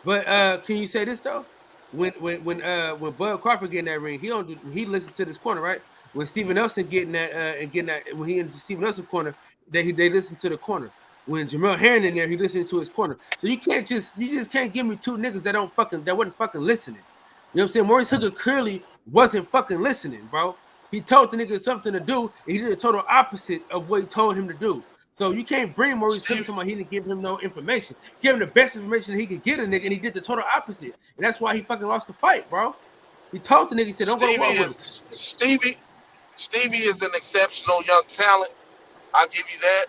But can you say this though? When Bud Crawford get in that ring, he listened to this corner, right? When Steven Nelson getting that when he in Steven Nelson corner, they listen to the corner. When Jamel Herring in there, he listened to his corner. So you just can't give me 2 niggas that wasn't fucking listening. You know what I'm saying? Maurice Hooker clearly wasn't fucking listening, bro. He told the nigga something to do, and he did the total opposite of what he told him to do. So you can't bring Maurice Hooker to somebody he didn't give him no information. Give him the best information he could get a nigga, and he did the total opposite. And that's why he fucking lost the fight, bro. He told the nigga, he said, don't go to war with him. Stevie is an exceptional young talent. I'll give you that.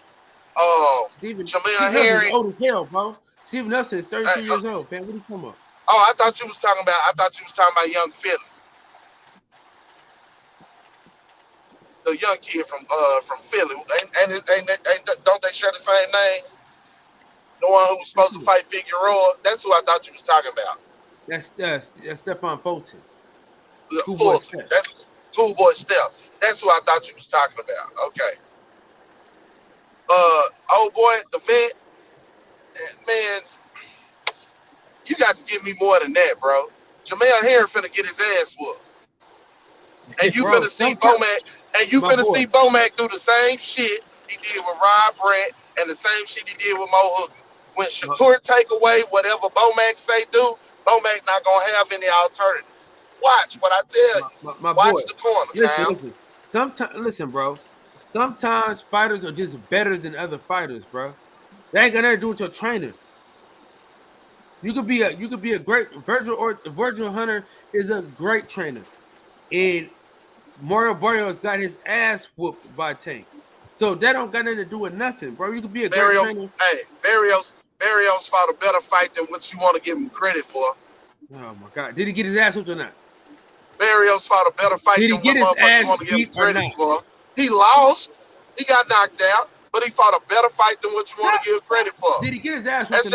Jamel Herring is old as hell, bro. Steven Nelson is 33 years old, man. What are you talking about? Oh, I thought you was talking about young Philly. The young kid from Philly. Don't they share the same name? The one who was supposed to fight Figueroa. That's who I thought you was talking about. That's Stefan Fulton. Fulton. That's Cool Boy Steph. That's who I thought you was talking about. Okay. Old boy, the vet, man, you got to give me more than that, bro. Jamel Herring finna get his ass whooped. And you finna see Bomac do the same shit he did with Rob Brent and the same shit he did with Mo Hooker. When Shakur take away whatever Bomac say do, Bomac not gonna have any alternatives. Watch what I tell you. Watch the corner, listen, bro. Sometimes fighters are just better than other fighters, bro. That ain't got nothing to do with your trainer. You could be a great Virgil Hunter is a great trainer, and Mario Barrios got his ass whooped by Tank. So that don't got nothing to do with nothing, bro. You could be a great trainer. Hey, Barrios fought a better fight than what you want to give him credit for. Oh my God, did he get his ass whooped or not? Barrios fought a better fight than what you want to give him credit for. He lost. He got knocked out, but he fought a better fight than what you want to give credit for. Did he get his ass whooped?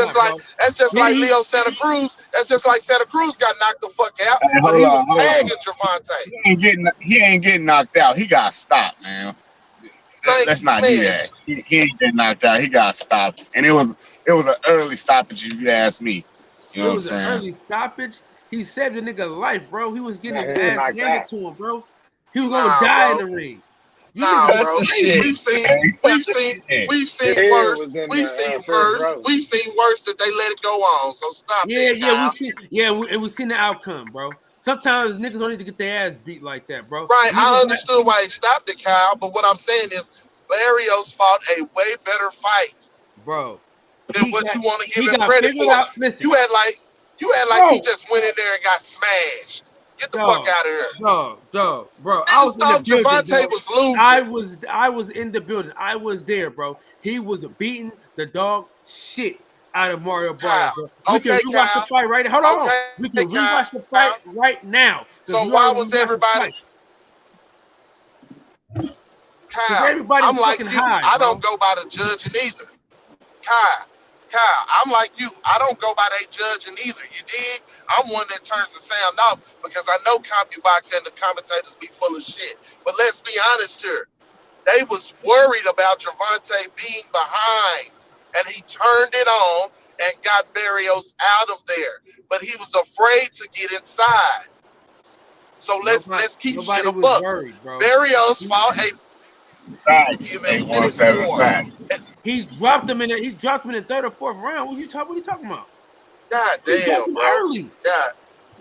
That's just like Leo Santa Cruz. That's just like Santa Cruz got knocked the fuck out, but he was tagging Gervonta. He ain't getting knocked out. He got stopped, man. Let's not do that. He ain't getting knocked out. He got stopped, and it was an early stoppage if you ask me. You know what I'm saying? It was an early stoppage. He saved the nigga life, bro. He was getting his ass handed to him, bro. He was gonna die in the ring. Nah, bro. We've seen worse. We've seen worse that they let it go on. So stop. We seen the outcome, bro. Sometimes niggas don't need to get their ass beat like that, bro. Right, I understood why he stopped it, Kyle. But what I'm saying is, Barrios fought a way better fight, bro. than what you want to give him credit for. Listen, you had like he just went in there and got smashed. Get the fuck out of here. Bro. I was thought Javante was losing. I was in the building. I was there, bro. He was beating the dog shit out of Mario Barrio, bro. We can rewatch the fight right now. Hold on. We can rewatch the fight right now. So why was everybody? Kyle, I'm like you. I don't go by the judging either. Kyle, I'm like you. I don't go by they judging either. You dig? I'm one that turns the sound off because I know CompuBox and the commentators be full of shit. But let's be honest here. They was worried about Javante being behind, and he turned it on and got Barrios out of there. But he was afraid to get inside. So let's keep shit a buck. Barrios fought a. He dropped him in the third or fourth round. What are you talking about? God damn, bro. Early. God.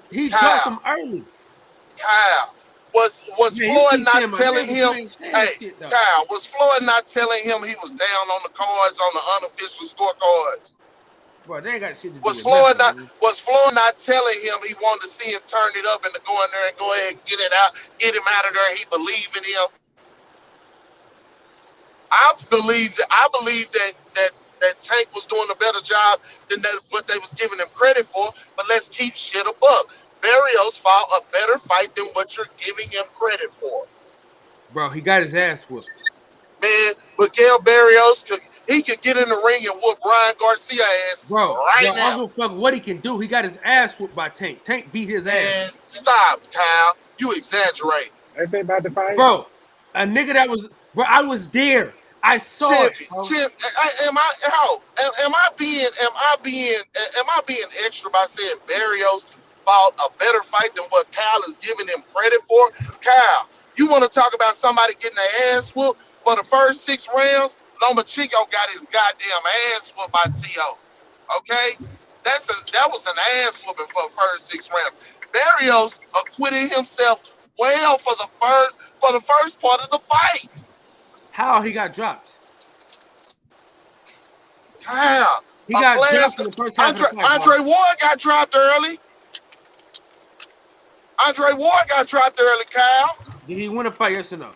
He dropped him early. Kyle, was Floyd not telling him? Hey, Kyle, was Floyd not telling him he was down on the cards on the unofficial scorecards? Bro, they ain't got shit to do was Floyd not telling him he wanted to see him turn it up and to go in there and go ahead and get him out of there, and he believed in him? I believe that Tank was doing a better job than what they was giving him credit for. But let's keep shit a buck. Barrios fought a better fight than what you're giving him credit for. Bro, he got his ass whooped. Man, Miguel Barrios could get in the ring and whoop Ryan Garcia ass now. I don't give a fuck what he can do. He got his ass whooped by Tank. Tank beat his ass. Stop, Kyle. You exaggerate. Ain't they about to fight? Bro, a nigga that was, bro, I was there. I saw it. Chip, am I being extra by saying Barrios fought a better fight than what Kyle is giving him credit for? Kyle, you want to talk about somebody getting their ass whooped for the first 6 rounds? Loma Chico got his goddamn ass whooped by T.O. Okay? That was an ass whooping for the first 6 rounds. Barrios acquitted himself well for the first part of the fight. How he got dropped? Kyle, he got dropped in the first half of the fight. Andre Ward got dropped early. Kyle. Did he win a fight? Yes or no?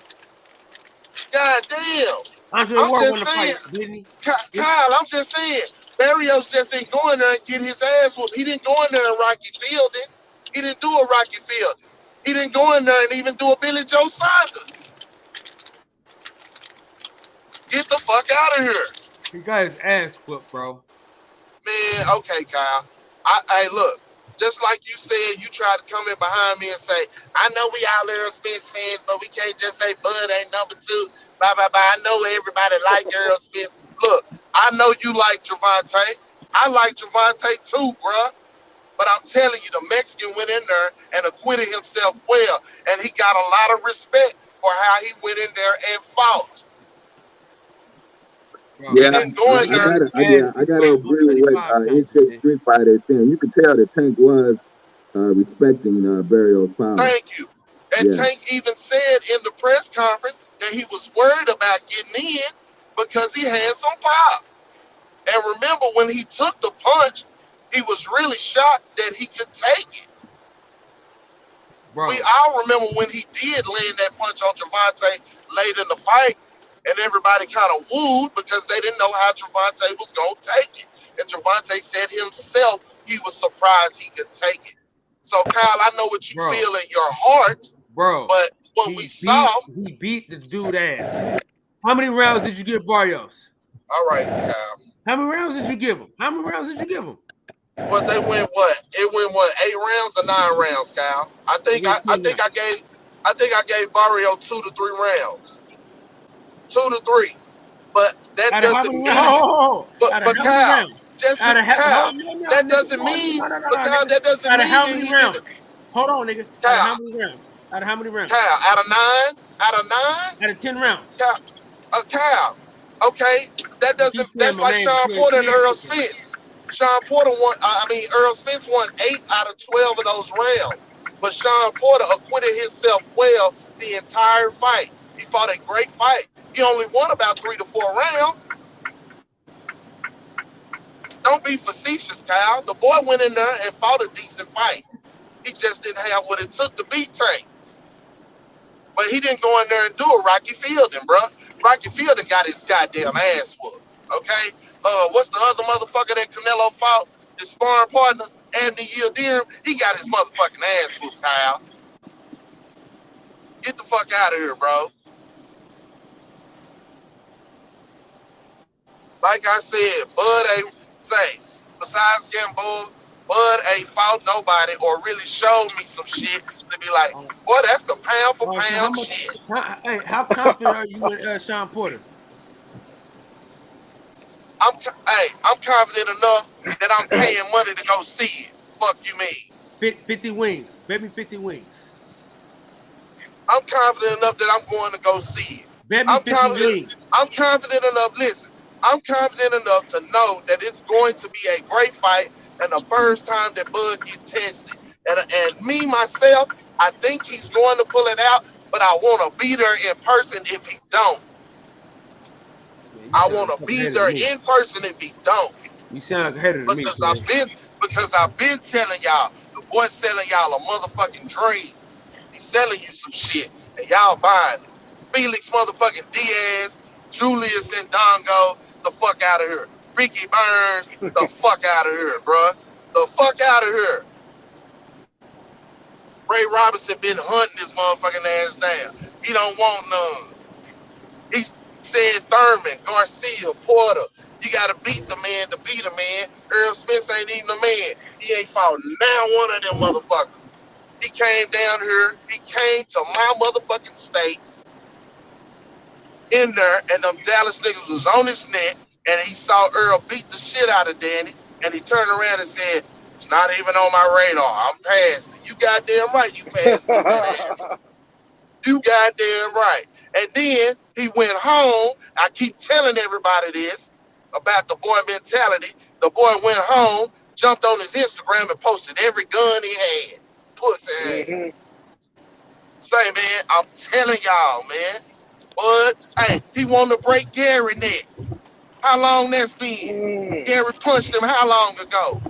God damn. Andre Ward won the fight, didn't he? Kyle, I'm just saying. Barrios just didn't go in there and get his ass whooped. He didn't go in there and Rocky Fielding. He didn't do a Rocky Fielding. He didn't go in there and even do a Billy Joe Saunders. Get the fuck out of here. He got his ass whooped, bro. Man, okay, Kyle. Hey, look. Just like you said, you tried to come in behind me and say, I know we all Earl Spence fans, but we can't just say Bud ain't number 2. Blah, blah, blah. I know everybody like Earl Spence. Look, I know you like Javante. I like Javante too, bruh. But I'm telling you, the Mexican went in there and acquitted himself well. And he got a lot of respect for how he went in there and fought. Yeah, I gotta agree with what NJ Street Fighter is saying. You could tell that Tank was respecting Barrios' power. Thank you. And Tank even said in the press conference that he was worried about getting in because he had some pop. And remember, when he took the punch, he was really shocked that he could take it. Bro. We all remember when he did land that punch on Javante late in the fight. And everybody kind of wooed because they didn't know how Javante was going to take it. And Javante said himself he was surprised he could take it. So, Kyle, I know what you feel in your heart. Bro. But what we saw. He beat the dude ass. How many rounds did you give Barrios? All right, Kyle. How many rounds did you give him? Well, they went what? It went what? 8 rounds or 9 rounds, Kyle? I think I gave Barrio 2 to 3 rounds. 2 to 3, but that doesn't mean. But Kyle, just Kyle, that doesn't mean. But Kyle, that doesn't mean. How many rounds? Hold on, nigga. Out of how many rounds? Kyle, out of 9. Out of 10 rounds. Kyle. Okay, that doesn't. That's like Sean Porter and Earl Spence. Sean Porter won. Earl Spence won 8 out of 12 of those rounds, but Sean Porter acquitted himself well the entire fight. He fought a great fight. He only won about 3 to 4 rounds. Don't be facetious, Kyle. The boy went in there and fought a decent fight. He just didn't have what it took to beat Tank. But he didn't go in there and do a Rocky Fielding, bro. Rocky Fielding got his goddamn ass whooped. Okay? What's the other motherfucker that Canelo fought? His sparring partner, Anthony Yildirim, he got his motherfucking ass whooped, Kyle. Get the fuck out of here, bro. Like I said, Bud ain't say, besides getting Bull, Bud ain't fought nobody or really showed me some shit to be like, boy, that's the pound for pound shit. How confident are you in Sean Porter? I'm confident enough that I'm paying money to go see it. Fuck you mean? 50 wings. Bet me 50 wings. I'm confident enough that I'm going to go see it. Bet me 50 wings. I'm confident enough, listen, I'm confident enough to know that it's going to be a great fight and the first time that Bud gets tested. And me, myself, I think he's going to pull it out, but I want to be there in person if he don't. I want to be there in person if he don't. You sound like a hater to me. Because I've been telling y'all, the boy's selling y'all a motherfucking dream. He's selling you some shit, and y'all buying it. Felix motherfucking Diaz, Julius Ndongo, the fuck out of here. Ricky Burns, the fuck out of here, bruh. The fuck out of here. Ray Robinson been hunting this motherfucking ass down. He don't want none. He said Thurman, Garcia, Porter. You gotta beat the man to beat a man. Earl Spence ain't even a man. He ain't fought now one of them motherfuckers. He came down here. He came to my motherfucking state in there, and them Dallas niggas was on his neck, and he saw Earl beat the shit out of Danny, and he turned around and said, it's not even on my radar. I'm past it. You goddamn right you passed it, that ass. You goddamn right. And then he went home. I keep telling everybody this about the boy mentality. The boy went home, jumped on his Instagram and posted every gun he had. Pussy ass. Say, man, I'm telling y'all, man. But, hey, he wanted to break Gary neck. How long that's been? Gary punched him how long ago?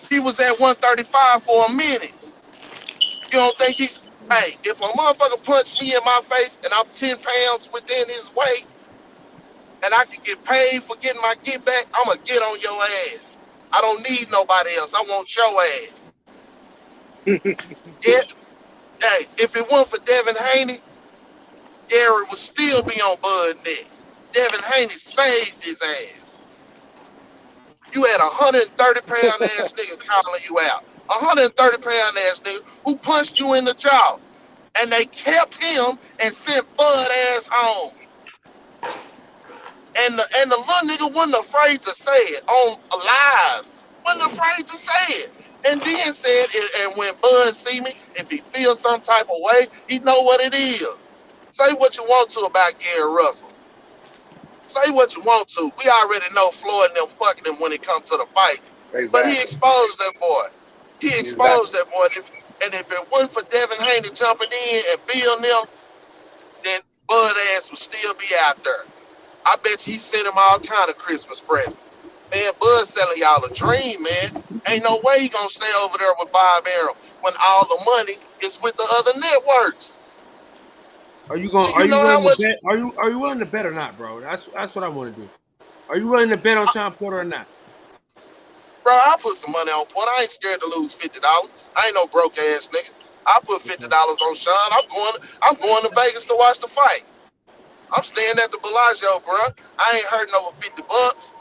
He was at 135 for a minute. You don't think he... Hey, if a motherfucker punched me in my face and I'm 10 pounds within his weight and I can get paid for getting my get back, I'm going to get on your ass. I don't need nobody else. I want your ass. Yeah. Hey, if it weren't for Devin Haney, Gary would still be on Bud neck. Devin Haney saved his ass. You had a 130-pound ass nigga calling you out. 130-pound ass nigga who punched you in the jaw. And they kept him and sent Bud ass home. And the little nigga wasn't afraid to say it on live. Wasn't afraid to say it. And then said, and when Bud see me, if he feels some type of way, he know what it is. Say what you want to about Gary Russell. Say what you want to. We already know Floyd and them fucking him when it comes to the fight. Exactly. But he exposed that boy. He exposed that boy. And if it wasn't for Devin Haney jumping in and Bill Neal, then Bud ass would still be out there. I bet you he sent him all kind of Christmas presents. Man, Bud selling y'all a dream, man. Ain't no way he gonna stay over there with Bob Arum when all the money is with the other networks. Are you going? Are you willing to bet or not, bro? That's what I want to do. Are you willing to bet on Sean Porter or not? Bro, I put some money on Porter. I ain't scared to lose $50. I ain't no broke ass nigga. I put $50 on Sean. I'm going to Vegas to watch the fight. I'm staying at the Bellagio, bro. I ain't hurting over $50.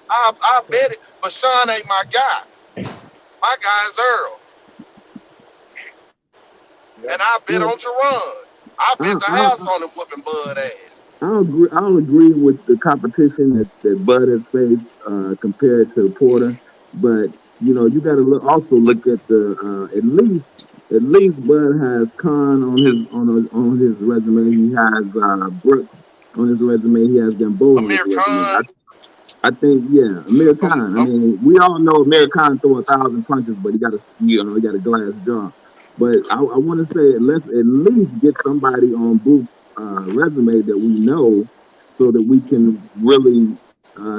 I bet it, but Sean ain't my guy. My guy is Earl. And I bet on Jerron. I bet the house on him whooping Bud ass. I don't agree with the competition that Bud has faced compared to Porter, but you know you got to also look at the at least Bud has Khan on his resume. He has Brooks on his resume. He has Gamboa. Amir Khan. I think Amir Khan. I mean, we all know Amir Khan throw 1,000 punches, but he got a glass jaw. But I want to say let's at least get somebody on Booth's resume that we know, so that we can really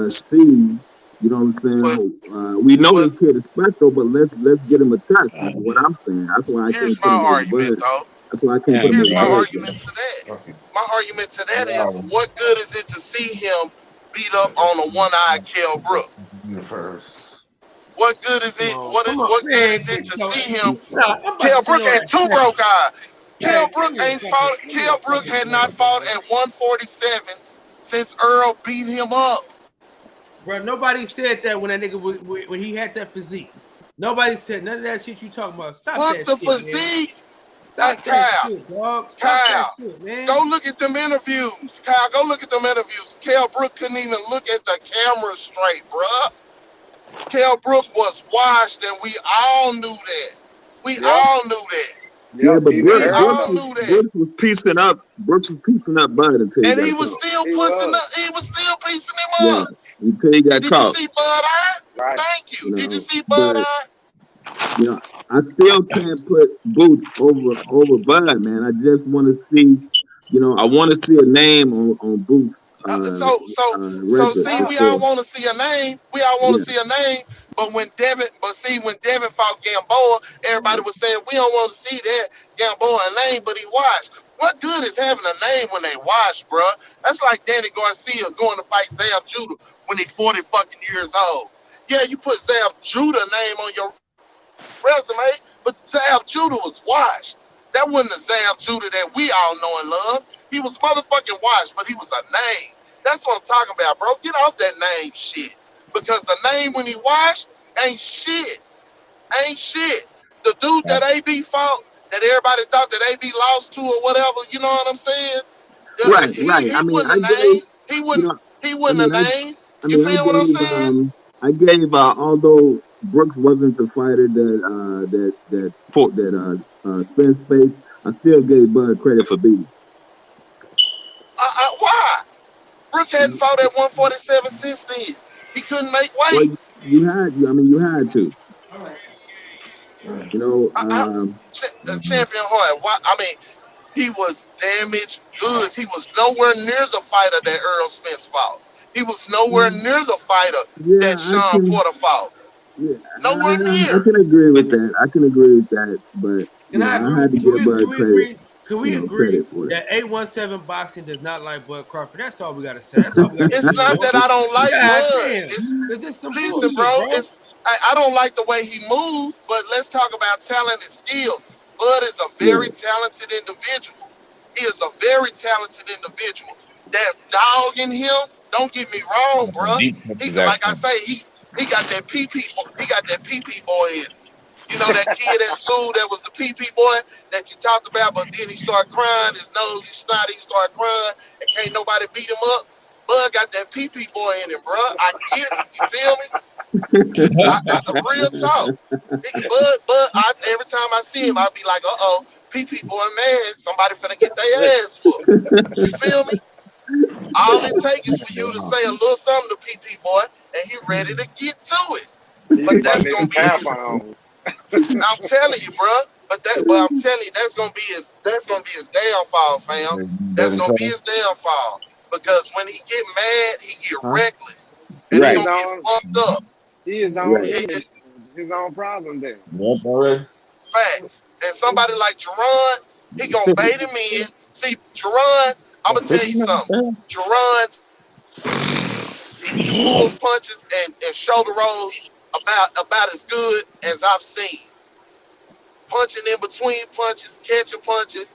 see You know what I'm saying? We know this kid is special, but let's get him a touch. Is what I'm saying. That's why I can't Here's put my him argument, though. That's why I can't put him Here's in my the argument to that. My argument to that is, what good is it to see him beat up on a one-eyed Kell Brook? What good is it? What good is it to see him? Kell Brook had 2 broke eyes. Kell Brook ain't fought. Kell Brook had not fought at 147 since Earl beat him up. Bro, nobody said that when that nigga when he had that physique. Nobody said none of that shit you talking about. Stop Fuck that the shit, physique. Man. Stop that shit, dog. Stop that shit, man. Go look at them interviews. Kyle, go look at them interviews. Kell Brook couldn't even look at the camera straight, bruh. Kell Brook was washed, and we all knew that. We all knew that. Yeah, but Brooks was piecing up. Brooks was piecing up Bud until and he was still piecing him up. Yeah, until he got caught. Did you see Bud Eye? Right. Thank you. Did you see Bud Eye? You know, I still can't put Boots over Bud, man. I just want to see, you know, I want to see a name on Boots. So see, we all want to see a name. We all want to see a name. But when Devin fought Gamboa, everybody was saying we don't want to see that Gamboa name, but he washed. What good is having a name when they wash, bro? That's like Danny Garcia going to fight Zab Judah when he's 40 fucking years old. Yeah, you put Zab Judah name on your resume, but Zab Judah was washed. That wasn't the Zab Judah that we all know and love. He was motherfucking washed, but he was a name. That's what I'm talking about, bro. Get off that name shit. Because the name when he washed ain't shit. Ain't shit. The dude that AB fought, that everybody thought that AB lost to or whatever, you know what I'm saying? Right. He wouldn't have named. He wouldn't have named. You feel what I'm saying? I gave although Brooks wasn't the fighter that Spence faced, I still gave Bud credit for beating. Why? Brooks hadn't fought at 147 since then. He couldn't make weight. Well, you had to. You know, Champion Hart. I mean, he was damaged goods. He was nowhere near the fighter that Earl Spence fought. He was nowhere near the fighter that Sean Porter fought. Yeah, nowhere near. I can agree with that. But I had to give Bud credit. Can we agree that 817 Boxing does not like Bud Crawford? That's all we gotta say. That's all we gotta It's not that I don't like Bud. Listen, bro. I don't like the way he moves, but let's talk about talent and skill. Bud is a very talented individual. He is a very talented individual. That dog in him, don't get me wrong, bro. He's like I say, he got that PP boy in him. You know that kid at school that was the PP boy that you talked about, but then he started crying, his nose, he snotty, he started crying, and can't nobody beat him up. Bud got that PP boy in him, bro. I get it. You feel me? Real talk. Bud, every time I see him, I'll be like, PP boy, man, somebody finna get their ass whooped. You feel me? All it takes is for you to say a little something to PP boy, and he ready to get to it. But that's gonna be his. I'm telling you, bro. But I'm telling you, that's gonna be his downfall, fam. That's gonna be his downfall. Because when he get mad, he get reckless. And he gonna get fucked up. He is his own problem then. Facts. And somebody like Jerron, he gonna bait him in. See, Jerron, I'm gonna tell you something. Jerron pulls punches and shoulder rolls about as good as I've seen. Punching in between punches, catching punches,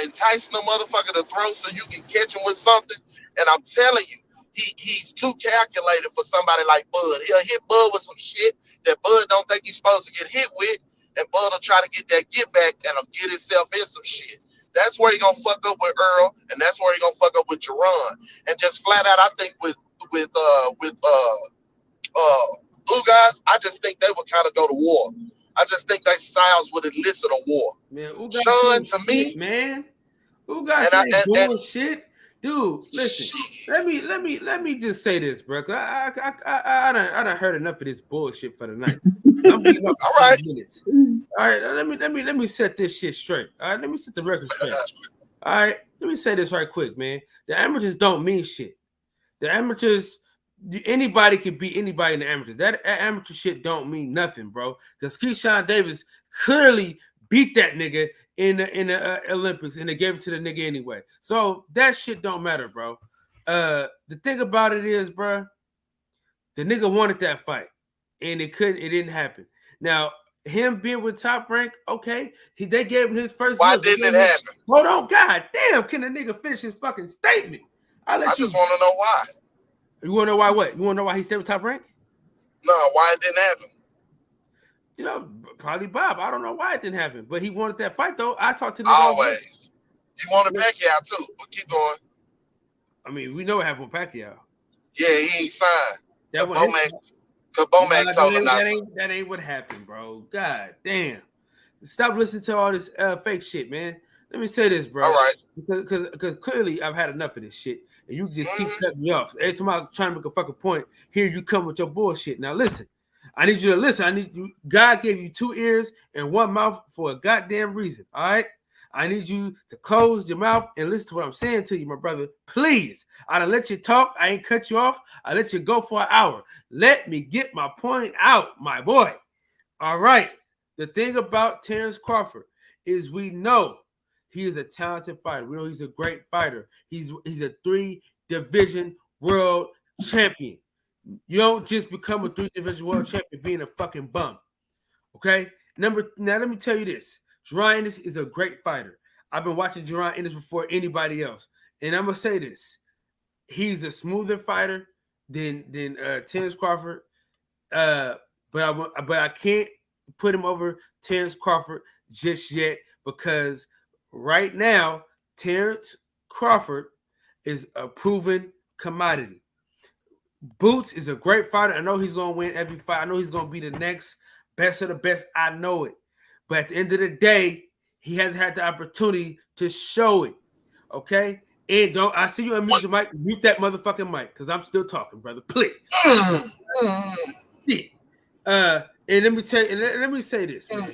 enticing a motherfucker to throw so you can catch him with something. And I'm telling you, he's too calculated for somebody like Bud. He'll hit Bud with some shit that Bud don't think he's supposed to get hit with, and Bud will try to get that get back and he'll get himself in some shit. That's where he gonna fuck up with Earl, and that's where he gonna fuck up with Jerron. And just flat out, I think with Ugas, I just think they would kind of go to war. I just think their styles would elicit a war. Man, Sean, to me, man, Ugas bullshit. Dude, listen. Let me just say this, bro. I done heard enough of this bullshit for the night. I'm beating up all right. Minutes. All right, let me set this shit straight. All right, let me set the record straight. All right, let me say this right quick, man. The amateurs don't mean shit. The amateurs Anybody can beat anybody in the amateurs. That amateur shit don't mean nothing, bro. Because Keyshawn Davis clearly beat that nigga in the Olympics, and they gave it to the nigga anyway. So that shit don't matter, bro. The thing about it is, bro, the nigga wanted that fight, and it didn't happen. Now, him being with Top Rank, okay, they gave him his first. Why didn't it happen? Hold on, god damn! Can the nigga finish his fucking statement? I just want to know why. You want to know why? What? You want to know why he stayed with Top Rank? No, why it didn't happen? You know, probably Bob. I don't know why it didn't happen, but he wanted that fight though. I talked to him always. He wanted Pacquiao too, but keep going. I mean, we know what happened with Pacquiao. Yeah, he ain't signed. Because Bomac told him not to. That ain't what happened, bro. God damn. Stop listening to all this fake shit, man. Let me say this, bro. All right. Because clearly I've had enough of this shit. And you just keep cutting me off. Every time I'm trying to make a fucking point, here you come with your bullshit. Now listen. I need you to listen. God gave you 2 ears and 1 mouth for a goddamn reason. All right. I need you to close your mouth and listen to what I'm saying to you, my brother. Please. I done let you talk. I ain't cut you off. I let you go for an hour. Let me get my point out, my boy. All right. The thing about Terrence Crawford is we know he is a talented fighter. We know he's a great fighter. He's a 3-division world champion. You don't just become a 3-division world champion being a fucking bum. Okay? Now let me tell you this. Jaron Ennis is a great fighter. I've been watching Jaron Ennis before anybody else. And I'm going to say this. He's a smoother fighter than Terrence Crawford. But I can't put him over Terrence Crawford just yet because right now, Terrence Crawford is a proven commodity. Boots is a great fighter. I know he's going to win every fight. I know he's going to be the next best of the best. I know it. But at the end of the day, he hasn't had the opportunity to show it. Okay? And I see you unmute your mic. Mute that motherfucking mic because I'm still talking, brother. Please. Yeah. And let me tell you, and let me say this, man.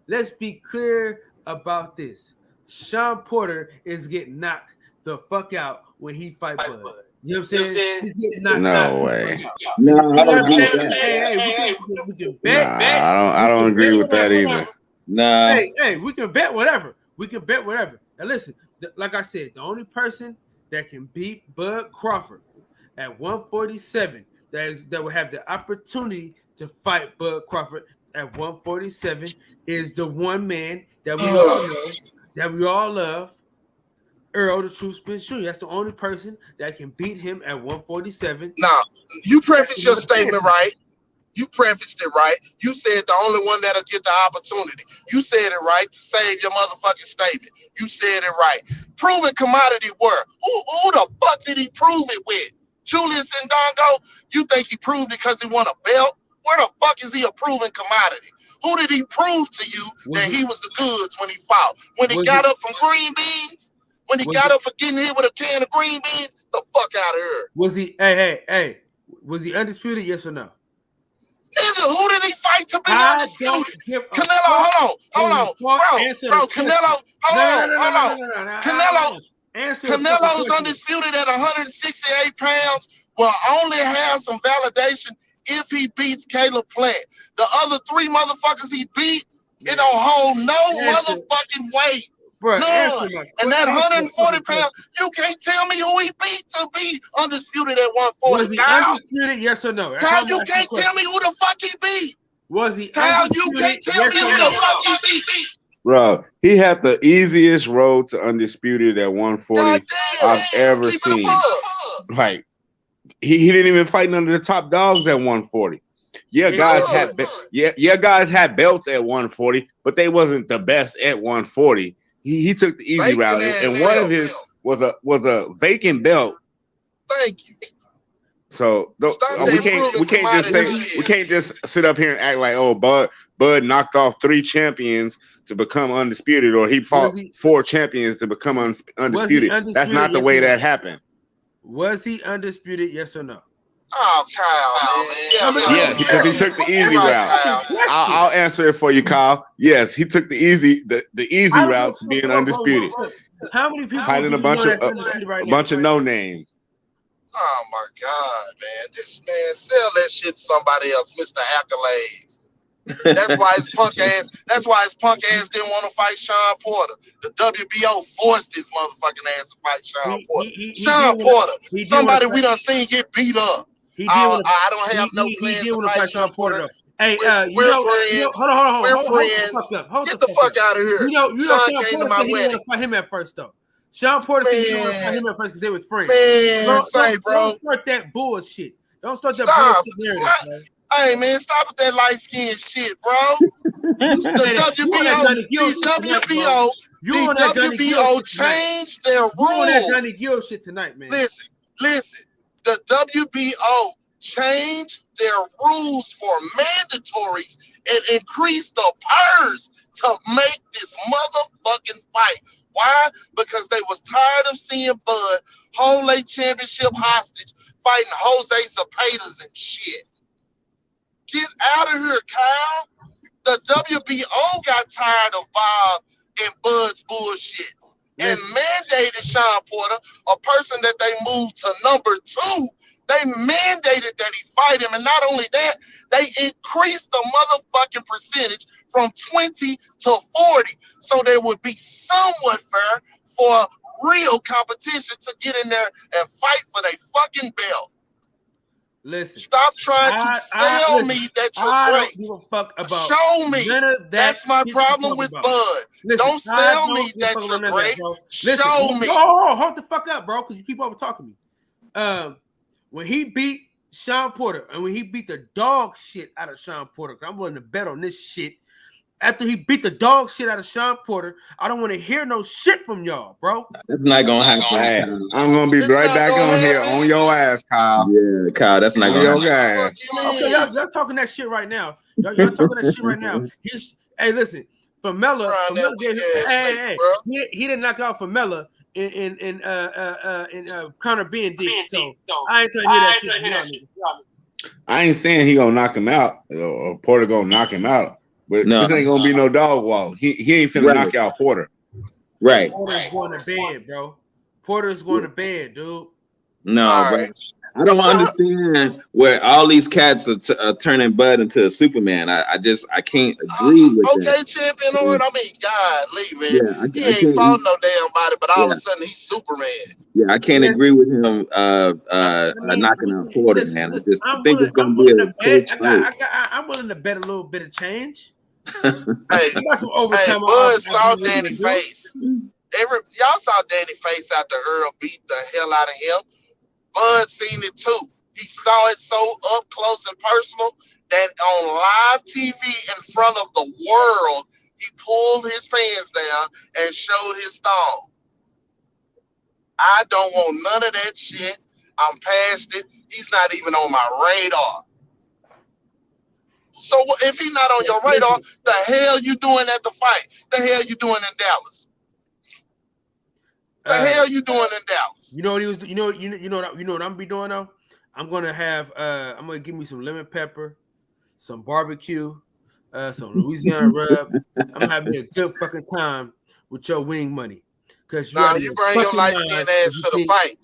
Let's be clear about this. Sean Porter is getting knocked the fuck out when he fight Bud. You know what I'm saying? He's getting knocked out. No way. No, I don't agree with that. Hey, we can bet. I don't agree with that either. Nah. Hey, we can bet whatever. Now listen, like I said, the only person that can beat Bud Crawford at 147 that will have the opportunity to fight Bud Crawford at 147 is the one man that we all know, that we all love, Earl the Truth Spence Jr. That's the only person that can beat him at 147. Now, you prefaced your statement right. You prefaced it right. You said the only one that'll get the opportunity. You said it right to save your motherfucking statement. You said it right. Proven commodity where? Who the fuck did he prove it with? Julius Indongo? You think he proved it because he won a belt? Where the fuck is he a proven commodity? Who did he prove to you that he was the goods when he fought? When he got up from green beans? When he got up for getting hit with a can of green beans? The fuck out of here. Was he, hey, was he undisputed, yes or no? Nigga, who did he fight to be undisputed? Canelo, hold on. Bro, Canelo, hold on. Canelo's undisputed at 168 pounds. Will only have some validation if he beats Caleb Plant. The other 3 motherfuckers he beat, it don't hold no motherfucking weight. Bro, none. And that 140 pounds, you can't tell me who he beat to be undisputed at 140. Was he undisputed, yes or no? Kyle, you can't tell me who the fuck he beat. Was he Kyle, you can't tell me who the fuck he beat. Bro, he had the easiest road to undisputed at 140 I've ever seen. Like, he didn't even fight none of the top dogs at 140. Yeah, guys had belts at 140, but they wasn't the best at 140. He took the easy route, and one of his was a vacant belt. Thank you. So we can't just sit up here and act like, oh, Bud knocked off 3 champions to become undisputed, or he fought 4 champions to become undisputed. That's not the way that happened. Was he undisputed, yes or no? Oh, Kyle, man. Yeah, because he took the easy route. I'll answer it for you, Kyle. Yes, he took the easy route to being undisputed. How many people fighting a bunch of no names? Oh my God, man! This man sell that shit to somebody else, Mr. Accolades. That's why his punk ass. That's why his punk ass didn't want to fight Sean Porter. The WBO forced his motherfucking ass to fight Sean Porter. Sean Porter, somebody we done seen get beat up. I don't have no plans to fight Sean Porter. Hey, we're friends. Hold on. We're friends. Get the fuck out of here. Sean came to my wedding. Didn't want to fight him at first though. Sean Porter said he didn't want to fight him at first because they was friends. Man, don't start that bullshit. Don't start that bullshit narrative, man. Hey man, stop with that light skin shit, bro. The WBO changed their rules. You on that Johnny Gill shit tonight, man. Listen. The WBO changed their rules for mandatories and increased the purse to make this motherfucking fight. Why? Because they was tired of seeing Bud hold a championship hostage fighting Jose Zapatas and shit. Get out of here, Kyle. The WBO got tired of Bob and Bud's bullshit and mandated Sean Porter, a person that they moved to number 2. They mandated that he fight him. And not only that, they increased the motherfucking percentage from 20 to 40. So there would be somewhat fair for real competition to get in there and fight for their fucking belt. Listen. Stop trying to sell me that you're great. Don't give a fuck about show me. That's my problem with Bud. Don't sell me that you're great. Show me. Hold the fuck up, bro, because you keep over talking me. When he beat Sean Porter and when he beat the dog shit out of Sean Porter, I'm willing to bet on this shit. After he beat the dog shit out of Sean Porter, I don't want to hear no shit from y'all, bro. That's not gonna happen. I'm gonna be right back on here on your ass, Kyle. Yeah, Kyle, that's not gonna happen. Okay, y'all talking that shit right now. Y'all talking that shit right now. Hey, listen, Famella, he didn't knock out Famella in Conor Ben did. So I ain't trying to hear that shit. I ain't saying he gonna knock him out or Porter gonna knock him out. But this ain't gonna be no dog walk. He ain't finna knock out Porter. Right. Porter's going to bed, bro. Porter's going to bed, dude. No, bro. I don't understand where all these cats are turning Bud into a Superman. I can't agree with that. Okay, champion Lord. I mean, golly, man. He ain't fought no damn body, but all of a sudden he's Superman. Yeah, I can't agree with him knocking out Porter, man. I think it's gonna be a close fight. I'm willing to bet a little bit of change. Hey, Bud saw Danny Face. Y'all saw Danny Face after Earl beat the hell out of him. Bud seen it too. He saw it so up close and personal that on live TV in front of the world, he pulled his pants down and showed his thong. I don't want none of that shit. I'm past it. He's not even on my radar. So if he's not on your radar, the hell you doing at the fight? The hell you doing in Dallas? The hell you doing in Dallas? You know what he was? You know what I'm gonna be doing though? I'm gonna have I'm gonna give me some lemon pepper, some barbecue, some Louisiana rub. I'm gonna have me a good fucking time with your wing money. Cause you bring your light skinned ass to the fight.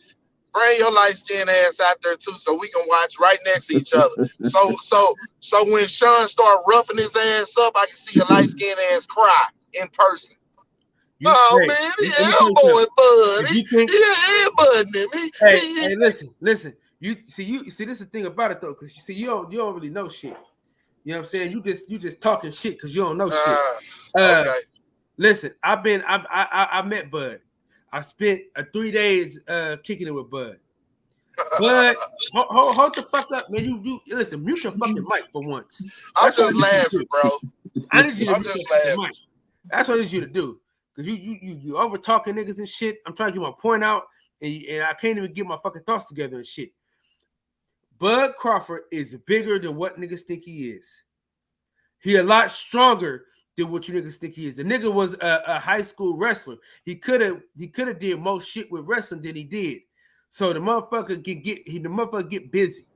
Bring your light skinned ass out there too, so we can watch right next to each other. So when Sean start roughing his ass up, I can see your light skinned ass cry in person. Man, he elbowing Bud. He elbowing him. Hey, listen. You see, this is the thing about it though, because you see, you don't really know shit. You know what I'm saying? You just talking shit because you don't know shit. Okay. Listen, I met Bud. I spent 3 days kicking it with Bud. Bud, hold the fuck up, man. You listen, mute your fucking mic for once. I'm just laughing, bro. I need you to mute your mic. That's what I need you to do. Because you over talking niggas and shit. I'm trying to get my point out, and I can't even get my fucking thoughts together and shit. Bud Crawford is bigger than what niggas think he is. He a lot stronger than what you niggas think he is. The nigga was a high school wrestler. He could have did more shit with wrestling than he did. So the motherfucker get busy.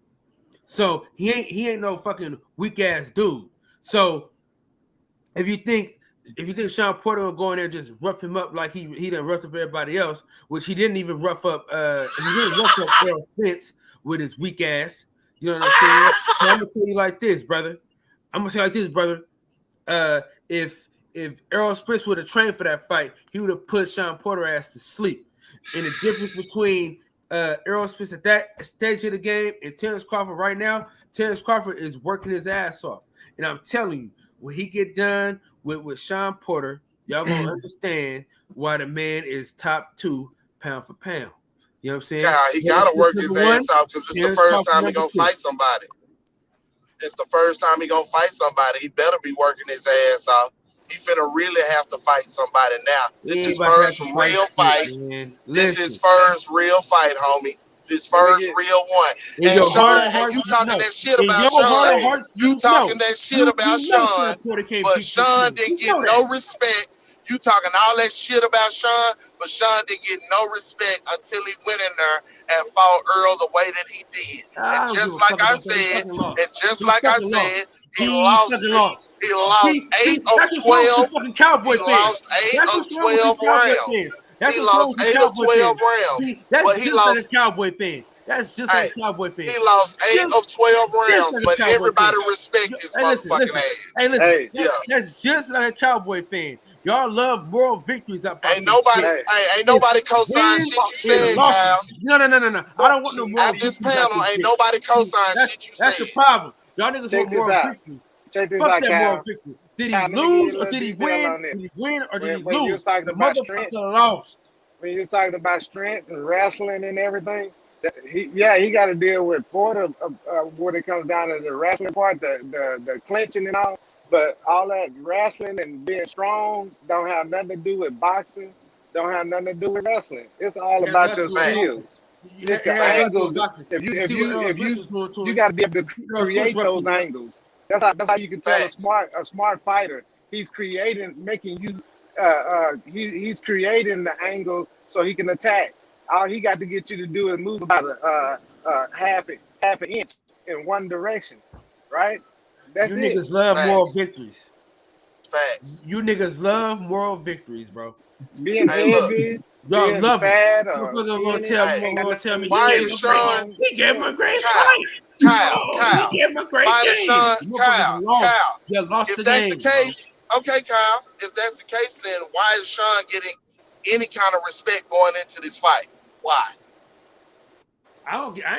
So he ain't no fucking weak ass dude. So if you think if you think Sean Porter will go in there and just rough him up like he done roughed up everybody else, which he didn't even rough up. He didn't rough up Errol Spence with his weak ass. You know what I'm saying? So I'm gonna tell you like this, brother. If Errol Spence would have trained for that fight, he would have put Sean Porter ass to sleep. And the difference between Errol Spence at that stage of the game and Terrence Crawford right now, Terrence Crawford is working his ass off. And I'm telling you, when he get done with Sean Porter, y'all gonna understand why the man is top 2 pound for pound. You know what I'm saying? God, he gotta work his ass out because it's the first time he gonna fight somebody. It's the first time he gonna fight somebody. He better be working his ass off. He finna really have to fight somebody now. This is his first real fight. This is his first real fight, homie. His first real one. And Sean, you talking that shit about Sean. You talking that shit about Sean. But Sean didn't get no respect. You talking all that shit about Sean, but Sean didn't get no respect until he went in there and fought Earl the way that he did. And just like I said, he lost 8 of 12. He lost 8 of 12 rounds. He lost 8 of 12 rounds. But he lost Cowboy fan. That's just like a Cowboy fan. He lost 8 of 12 rounds, but everybody respect his motherfucking ass. Hey, listen. That's just like a Cowboy fan. Y'all love moral victories up. Ain't nobody co-sign shit you said, Kyle. No. I don't want no moral victories. At this panel, ain't nobody co-sign shit you said. That's the problem. Y'all niggas want moral victories. Check this Fuck out, that Kyle. moral victory. Did he lose or did he win? Did he win or did he lose? The motherfucker lost. When you was talking about strength and wrestling and everything, he got to deal with Porter when it comes down to the wrestling part, the clinching and all. But all that wrestling and being strong don't have nothing to do with boxing, don't have nothing to do with wrestling. It's all about your skills. It's the angles. If you got to be able to create those angles. That's how you can tell a smart fighter. He's making you. He's creating the angle so he can attack. All he got to get you to do is move about a half an inch in one direction, right? That's you it. Niggas love moral victories. Facts. You niggas love moral victories, bro. Being heavy, y'all love fat, gonna tell me why is Sean? He gave him a great fight. Kyle. He gave him a great game. Kyle. You lost the that's game, the case, okay, Kyle. If that's the case, then why is Sean getting any kind of respect going into this fight? Why?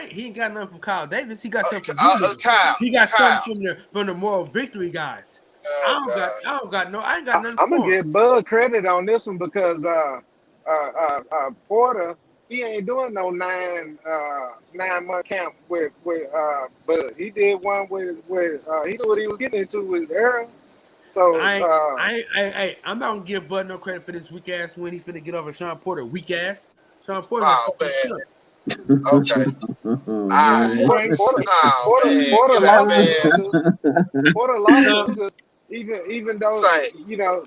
He ain't got nothing from Kyle Davis. He got something from Kyle. He got something from the moral victory guys. I ain't got nothing. I'm gonna give Bud credit on this one because Porter, he ain't doing no 9-month camp with Bud. He did one with he knew what he was getting into with Earl. So I'm not gonna give Bud no credit for this weak ass win. He finna get over Sean Porter. Weak ass. Sean Porter. Oh man. Okay. Porter lost even though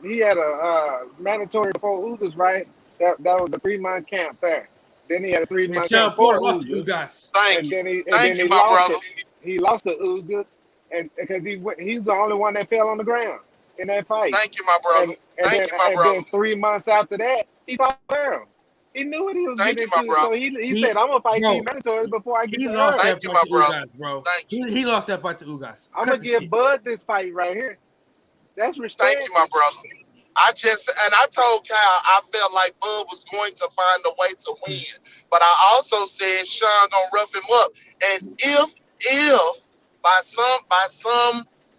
he had a mandatory before Ugas, right? That was the 3-month camp there. Then he had a 3-month camp for Ugas. Thank you, my brother. He lost to Ugas, and because he's the only one that fell on the ground in that fight. Thank you, my brother. And then 3 months after that, he fought Earl. He knew what he was getting into, so he said, "I'm gonna fight these mandatories before I get to Earl." Thank you, my brother. Bro. He lost that fight to Ugas. I'm gonna give Bud this fight right here. That's respect. Thank you, my brother. I told Kyle I felt like Bud was going to find a way to win, but I also said Sean gonna rough him up, and if by some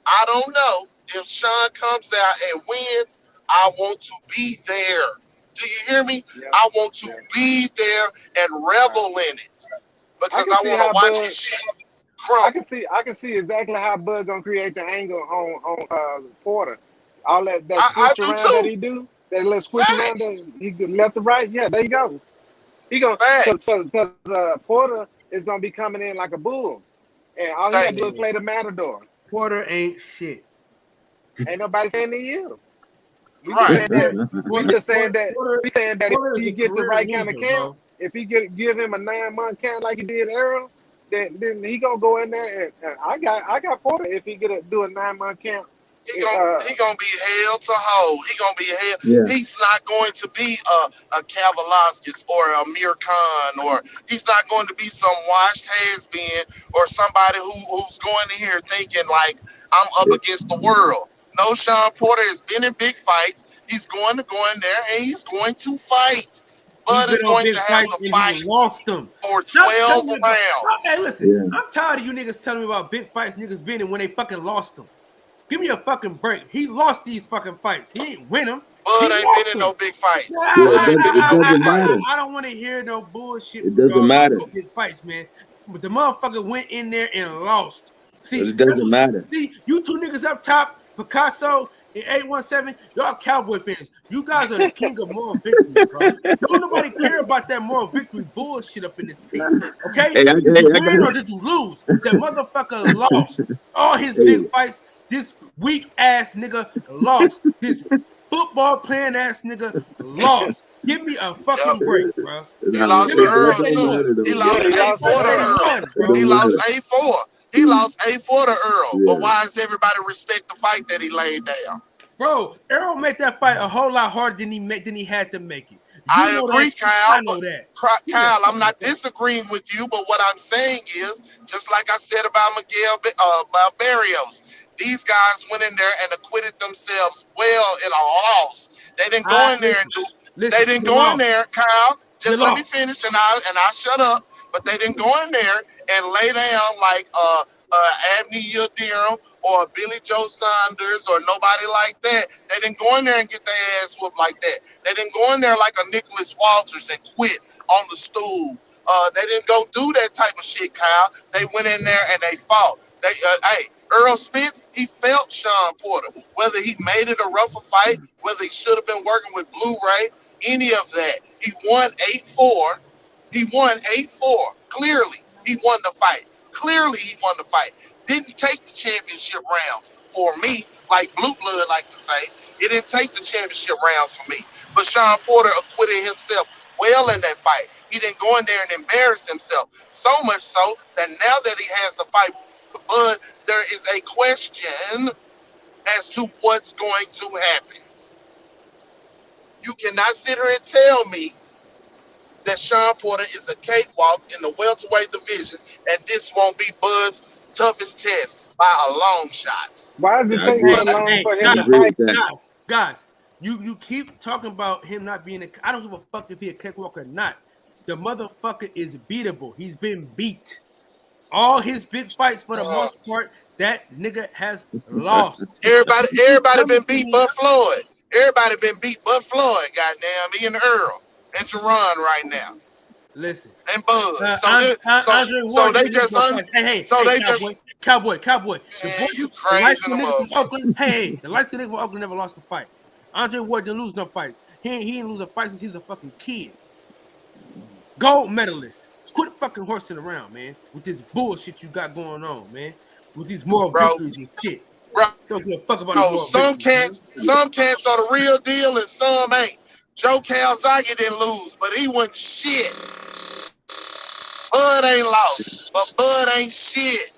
I don't know, if Sean comes out and wins, I want to be there. Do you hear me? Yeah. I want to be there and revel in it because I want to watch his shit crumble. I can see exactly how Bud gonna create the angle on Porter. All that switch around that he do, that little switch around that he left to right. Yeah, there you go. He gonna because Porter is gonna be coming in like a bull, and all he gotta do is play the matador. Porter ain't shit. Ain't nobody saying he is. We just saying that if he get the right kind of camp, if he give him a 9-month camp like he did Earl, then he gonna go in there and I got Porter if he do a 9-month camp He gonna be held to hold. He gonna be held. Yeah. He's not going to be a Kavaliauskas or a Amir Khan, or he's not going to be some washed has-been or somebody who's going in here thinking like I'm up against the world. No, Sean Porter has been in big fights. He's going to go in there and he's going to fight. Bud is going to have to fight lost them for 12 rounds. Hey, listen, I'm tired of you niggas telling me about big fights niggas been in when they fucking lost them. Give me a fucking break. He lost these fucking fights. He ain't win them. Bud ain't been in no big fights. It doesn't matter. I don't want to hear no bullshit. It doesn't matter. Big fights, man. But the motherfucker went in there and lost. See, it doesn't matter. See, you two niggas up top, Picasso and 817, y'all Cowboy fans. You guys are the king of moral victory, bro. Don't nobody care about that moral victory bullshit up in this piece. Okay? Hey, did you win or did you lose? That motherfucker lost all his big fights. This weak ass nigga lost. This football playing ass nigga lost. Give me a fucking break, bro. He lost to Earl too. He lost 8-4 to Earl. He lost 8-4. He lost 8-4 to Earl. But why does everybody respect the fight that he laid down? Bro, Earl made that fight a whole lot harder than he had to make it. I agree, Kyle. I know that. Kyle, I'm not disagreeing with you, but what I'm saying is, just like I said about about Barrios, these guys went in there and acquitted themselves well in a loss. They didn't go in there and do. They didn't go in there, Kyle. Just let me finish, and I'll shut up. But they didn't go in there and lay down like Abney Yildirim or Billy Joe Saunders or nobody like that. They didn't go in there and get their ass whooped like that. They didn't go in there like a Nicholas Walters and quit on the stool. They didn't go do that type of shit, Kyle. They went in there and they fought. Hey, Earl Spence, he felt Sean Porter. Whether he made it a rougher fight, whether he should have been working with Blu-ray, any of that. He won 8-4. He won 8-4. Clearly, he won the fight. Clearly, he won the fight. Didn't take the championship rounds for me, like Blue Blood like to say. It didn't take the championship rounds for me. But Sean Porter acquitted himself well in that fight. He didn't go in there and embarrass himself. So much so that now that he has the fight with Bud, there is a question as to what's going to happen. You cannot sit here and tell me that Sean Porter is a cakewalk in the welterweight division, and this won't be Bud's toughest test by a long shot. Why does it take so long for him to fight? Guys, you keep talking about him not being I don't give a fuck if he's a cakewalk or not. The motherfucker is beatable. He's been beat. All his big fights, for the most part, that nigga has lost. Everybody been beat but Floyd. Everybody been beat but Floyd, goddamn. Me and Earl and Jerron right now. Listen. And Bud. Cowboy. Man, you crazy the light skinned nigga from Oakland never lost a fight. Andre Ward didn't lose no fights. He ain't lose a fight since he was a fucking kid. Gold medalist. Quit fucking horsing around, man, with this bullshit you got going on, man. With these moral victories and shit. Bro, don't give a fuck about some cats are the real deal and some ain't. Joe Calzaghe didn't lose, but he wasn't shit. Bud ain't lost, but Bud ain't shit.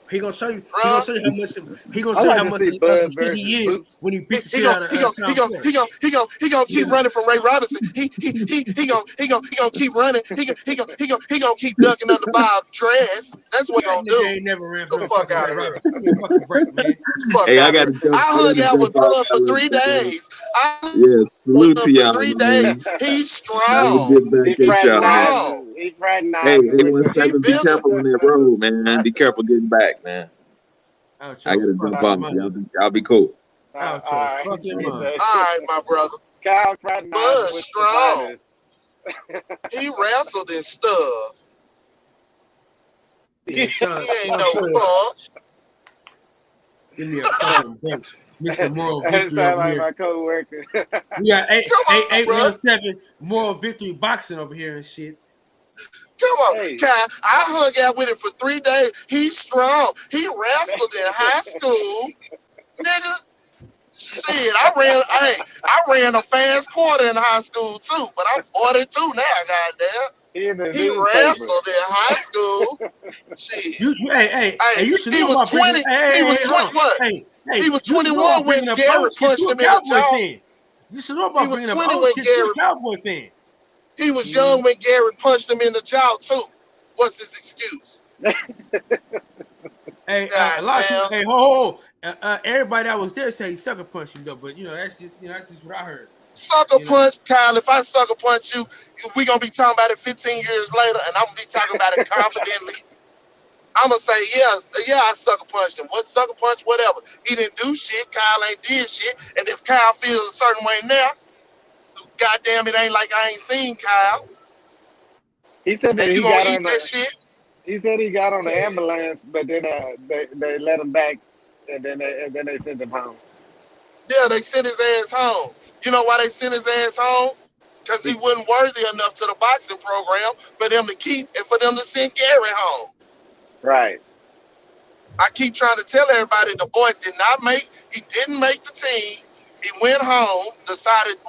He gonna show you. He gonna show you how much. He gonna show you how much he is when he beat the shit out of. He gonna keep running from Ray Robinson. He gonna keep running. He gonna keep ducking under Bob's dress. That's what he gonna do. Ain't never ran the fuck out of here. Hey, I got to. I hung out with Bud for 3 days. Salute to y'all. 3 days. He's strong. He's fraternized. Hey, 817, be careful on that road, man. Be careful getting back, man. I gotta jump off. Y'all be cool. All right, my brother. Kyle fraternized. Bud strong. He wrestled and stuff. He ain't no fuck. Give me a fucking break. Mr. Moral Victory. That sounds like my co-worker. We got 817 Moral Victory Boxing over here and shit. Come on, Kyle. I hung out with him for 3 days. He's strong. He wrestled in high school. Nigga. Shit, I ran a fast quarter in high school too, but I'm 42 now, goddamn. He wrestled in high school. Shit. You should he know was about 20. He was 20. What? Hey, He was you should know 21 about when bringing up Garrett old shit punched to a him in the Cowboy jaw. fan. You should know He about was bringing up 20 old when shit to a Garrett. Cowboy fan. He was young when Garrett punched him in the jaw too. What's his excuse? Hey, God a lot of people. damn. Hey, ho. Everybody that was there say he sucker punched him though, but that's just what I heard. Sucker punch, Kyle. If I sucker punch you, we gonna be talking about it 15 years later, and I'm gonna be talking about it confidently. I'm gonna say, yeah, I sucker punched him. What sucker punch? Whatever. He didn't do shit. Kyle ain't did shit. And if Kyle feels a certain way now, goddamn, it ain't like I ain't seen Kyle. He said that And you he gonna got eat on that the. shit? He said he got on the ambulance, but then they let him back, and then they sent him home. Yeah, they sent his ass home. You know why they sent his ass home? Because he wasn't worthy enough to the boxing program for them to keep and for them to send Gary home. Right. I keep trying to tell everybody the boy he didn't make the team. He went home,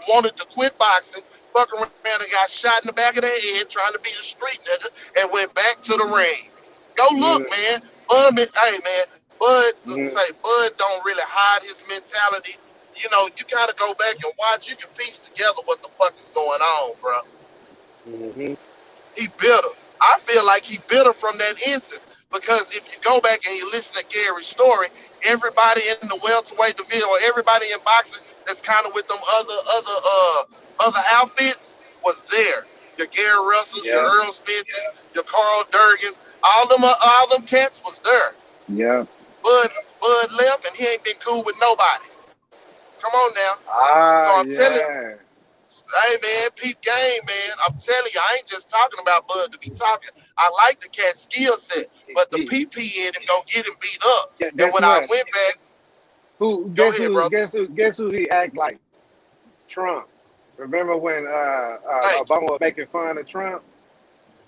wanted to quit boxing, fuck around and got shot in the back of the head trying to be a street nigga and went back to the ring. Go look, man. Bud don't really hide his mentality. You know, you gotta go back and watch. You can piece together what the fuck is going on, bro. Mm-hmm. He bitter. I feel like he bitter from that instance because if you go back and you listen to Gary's story, everybody in the welterweight division or everybody in boxing that's kind of with them other outfits was there. Your Gary Russells, your Earl Spences, your Carl Durgans, all them cats was there. Yeah. Bud left and he ain't been cool with nobody. Come on now. So I'm telling you. Hey man, peep game, man. I'm telling you, I ain't just talking about Bud to be talking. I like the cat's skill set, but the PP in him gonna get him beat up. Yeah, and when I went back, guess who he act like? Trump. Remember when Obama was making fun of Trump?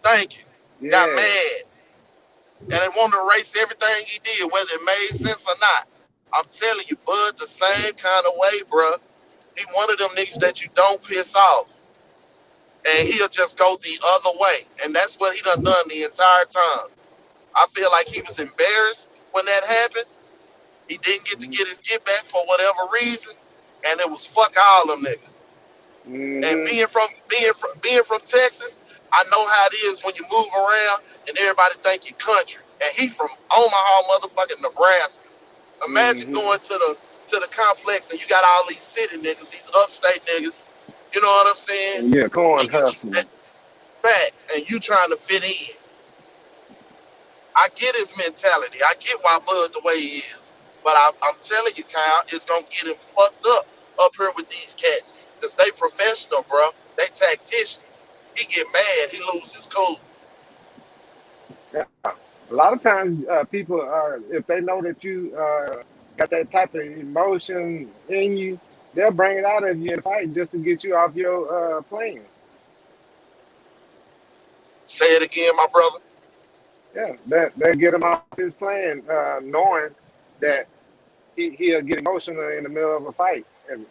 Thank you. Yeah. Got mad. And they wanted to erase everything he did, whether it made sense or not. I'm telling you, Bud the same kind of way, bro. He one of them niggas that you don't piss off. And he'll just go the other way. And that's what he done the entire time. I feel like he was embarrassed when that happened. He didn't get to get his get back for whatever reason. And it was fuck all them niggas. Mm-hmm. And being from Texas, I know how it is when you move around and everybody think you country. And he from Omaha, motherfucking Nebraska. Imagine going to the complex and you got all these city niggas, these upstate niggas. You know what I'm saying? Yeah, corn hustling. Facts. And you trying to fit in. I get his mentality. I get why Bud the way he is. But I'm telling you, Kyle, it's going to get him fucked up here with these cats. Because they professional, bro. They tacticians. He get mad. He loses cool. Yeah. A lot of times people if they know that you got that type of emotion in you, they'll bring it out of you in a fight just to get you off your plane. Say it again, my brother. Yeah, they get him off his plane, knowing that he'll get emotional in the middle of a fight, and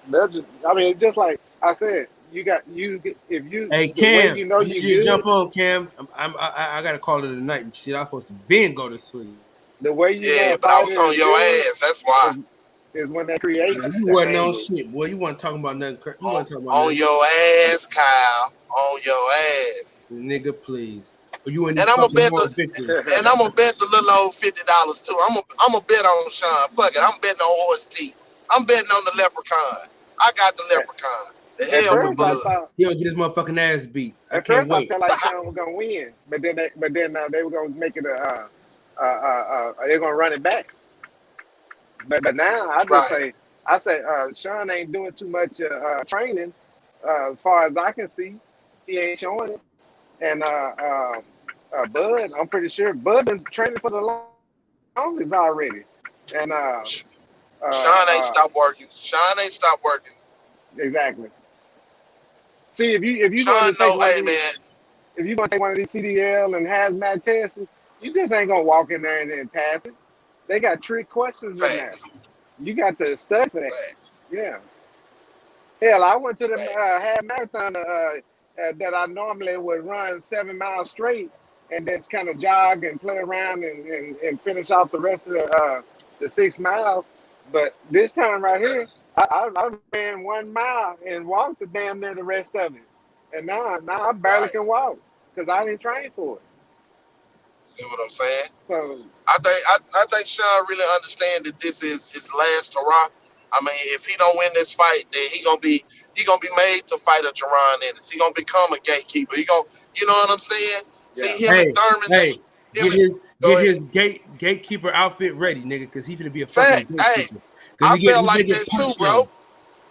they'll just. I mean, it's just like I said, if you. Hey Cam, you know you jump on Cam. I gotta call it a night. Shit, I'm supposed to go to sleep. The way you know but I was on your ass. That's why. Is when they create. You wasn't on shit, boy. You weren't talking about nothing. You weren't talking about on your ass, Kyle. On your ass, nigga. Please. You and I'm gonna bet the little old $50 too. I'm gonna bet on Sean. Fuck it. I'm betting on horse teeth. I'm betting on the leprechaun. I got the leprechaun. The hell with Bud. He'll get his motherfucking ass beat. At first, I felt like Sean was gonna win, but then they were gonna make it they're gonna run it back. But now I say Sean ain't doing too much training as far as I can see. He ain't showing it, and Bud, I'm pretty sure Bud been training for the longest already, and Sean ain't stopped working. Sean ain't stopped working. Exactly. See, if you Sean if you're gonna take one of these CDL and hazmat tests, you just ain't gonna walk in there and then pass it. They got trick questions in there. You got to study for that. Yeah. Hell, I went to the half marathon that I normally would run 7 miles straight and then kind of jog and play around and finish off the rest of the 6 miles. But this time right here, I ran 1 mile and walked the damn near the rest of it. And now I barely can walk because I didn't train for it. See what I'm saying? So I think Sean really understands that this is his last hurrah. I mean, if he don't win this fight, then he gonna be made to fight a Jerron Ennis. He gonna become a gatekeeper. You know what I'm saying? Yeah. See him and Thurman. Get his gatekeeper outfit ready, nigga, because he's gonna be a fucking gatekeeper. I felt like that too, bro.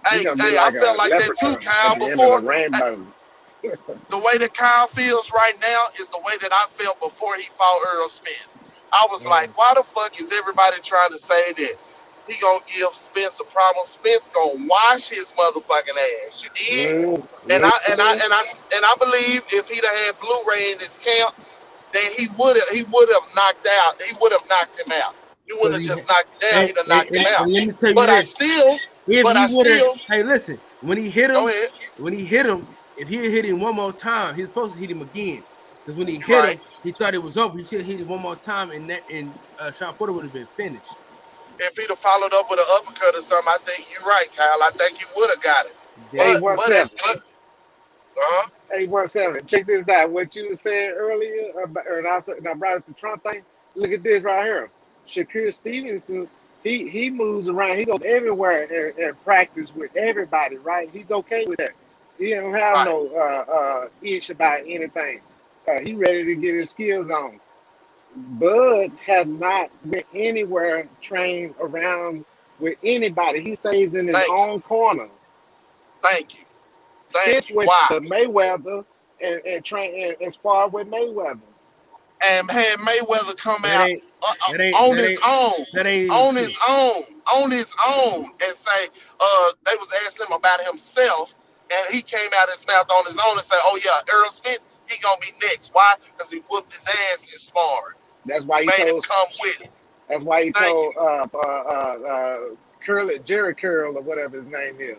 Hey, I felt like that too, Kyle. Before the way that Kyle feels right now is the way that I felt before he fought Earl Spence. I was like, why the fuck is everybody trying to say that he gonna give Spence a problem? Spence gonna wash his motherfucking ass. You did? And I believe if he'd have had Blu-ray in his camp, then he would have knocked out. He would have knocked him out. He wouldn't have just knocked him down. He'd have knocked him out. Let me tell you but this. Hey, listen, when he hit him, if he hit him one more time, he was supposed to hit him again. Because when he hit him, he thought it was over. He should have hit him one more time, and Sean Porter would have been finished. If he'd have followed up with an uppercut or something, I think you're right, Kyle. I think he would have got it. 817. Check this out. What you said earlier, and I brought up the Trump thing. Look at this right here. Shakur Stevenson, he moves around. He goes everywhere and practice with everybody, right? He's okay with that. He don't have no ish about anything. He ready to get his skills on. Bud has not been anywhere trained around with anybody. He stays in his own corner. Thank you. Spence went to Mayweather and train and spar with Mayweather. And had Mayweather come out on his own and say, they was asking him about himself, and he came out his mouth on his own and said, oh yeah, Earl Spence, he gonna be next. Why? Because he whooped his ass in sparring. That's why he made told him come with it. That's why he told Jerry Curl or whatever his name is.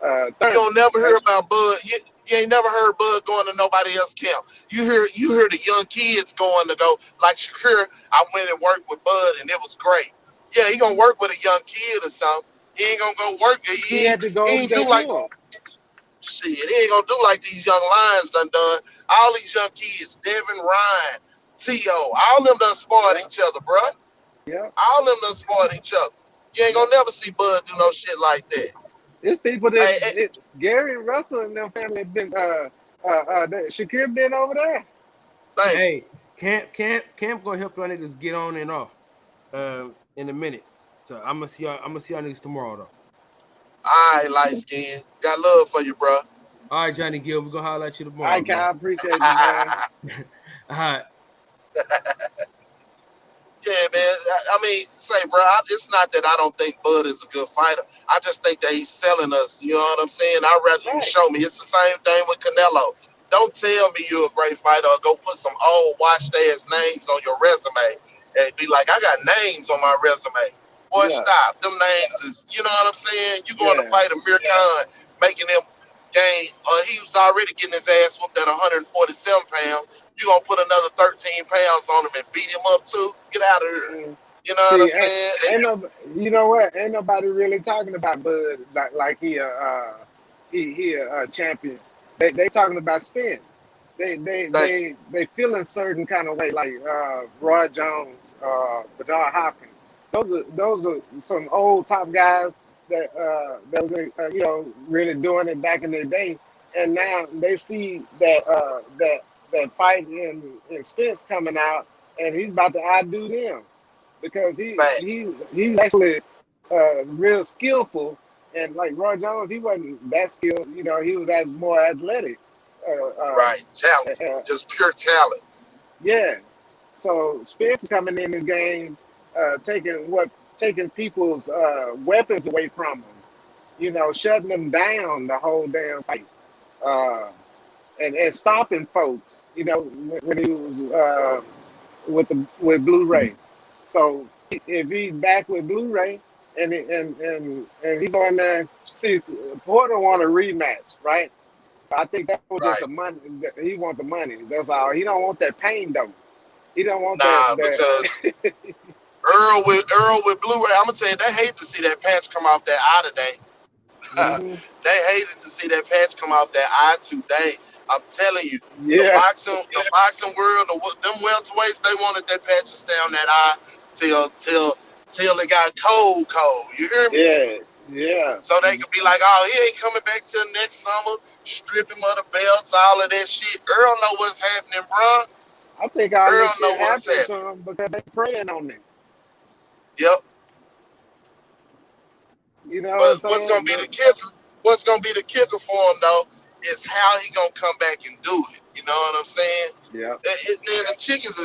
You don't never hear about Bud. You ain't never heard Bud going to nobody else's camp. You hear the young kids going to go, like Shakur, I went and worked with Bud and it was great. Yeah, he gonna work with a young kid or something. He ain't gonna go work. He ain't do like shit. He ain't gonna do like these young lions done. All these young kids, Devin Ryan, T.O., all them done sparred each other, bro. Yeah. All them done sparred each other. You ain't gonna never see Bud do no shit like that. There's people that Gary Russell and their family have been Shakur been over there. Hey, Camp gonna help y'all niggas get on and off in a minute. So I'm gonna see y'all niggas tomorrow though. All right, light skin. Got love for you, bro. All right, Johnny Gill, we're gonna holler at you tomorrow. All right, Kyle, appreciate you, man. All right. Yeah, man. I mean, bro, it's not that I don't think Bud is a good fighter. I just think that he's selling us. You know what I'm saying? I'd rather you show me. It's the same thing with Canelo. Don't tell me you're a great fighter or go put some old washed-ass names on your resume and be like, I got names on my resume. Boy, stop. Them names is, you know what I'm saying? You going to fight Amir Khan, making him gain. He was already getting his ass whooped at 147 pounds. You gonna put another 13 pounds on him and beat him up too? Get out of here. You know what I'm saying? You know what? Ain't nobody really talking about Bud like he a champion. They talking about Spence. They feeling certain kind of way, like Roy Jones, Bernard Hopkins. Those are some old top guys that was really doing it back in their day, and now they see that fight in Spence coming out, and he's about to outdo them because he's actually real skillful. And like Roy Jones, he wasn't that skilled. You know, he was more athletic. Talent, just pure talent. Yeah. So Spence is coming in this game, taking people's weapons away from them. You know, shutting them down the whole damn fight. And stopping folks, you know, when he was with Blu-ray. So if he's back with Blu-ray and he going there, see, Porter want a rematch, right? I think that was just the money. He want the money. That's all. He don't want that pain though. He don't want because Earl with Blu-ray. I'm gonna tell you, they hate to see that patch come off that eye today. Mm-hmm. They hated to see that patch come off that eye today. I'm telling you, the Yeah. boxing world, them welterweights, they wanted that patch to stay on that eye till it got cold. You hear me? Yeah. Yeah. So they could be like, oh, he ain't coming back till next summer. Strip him of the belts, all of that shit. Earl know what's happening, bro. I think all Earl this know shit what's happened happening. to him because they preying on him. Yep. You know what But I'm saying? what's gonna be the kicker? What's gonna be the kicker for him though is how he gonna come back and do it. You know what I'm saying? Yeah. Man, the chickens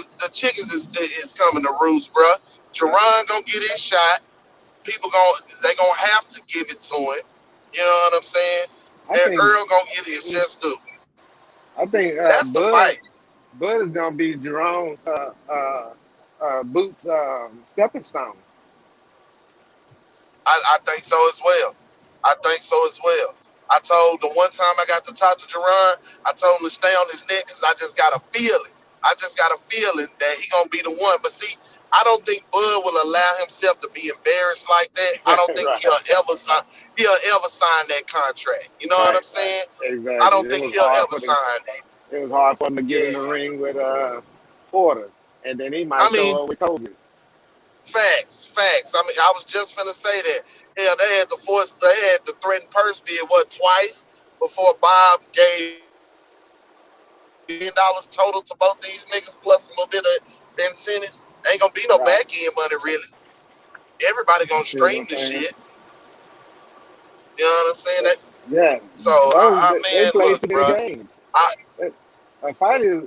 is coming to roost, bro. Jerron gonna get his shot. People they gonna have to give it to him. You know what I'm saying? I And think Earl gonna get his just due. I think That's the fight. Bud is gonna be Jerome's Boots stepping stone. I think so as well. I told the one time I got to talk to Jerron, I told him to stay on his neck because I just got a feeling. That he gonna be the one. But see, I don't think Bud will allow himself to be embarrassed like that. I don't think Right. he'll ever sign that contract. You know what I'm saying? Exactly. I don't think he'll ever sign that. It was hard for him to get in the ring with Porter, and then he might show up with Kobe. Facts. I mean, I was just finna say that. Hell, they had to threaten purse bid twice before Bob gave $1 million total to both these niggas plus a little bit of incentives. Ain't gonna be no back end money really. Everybody gonna stream this shit. You know what I'm saying? Yeah. So they played look, too bro. many games. A fight is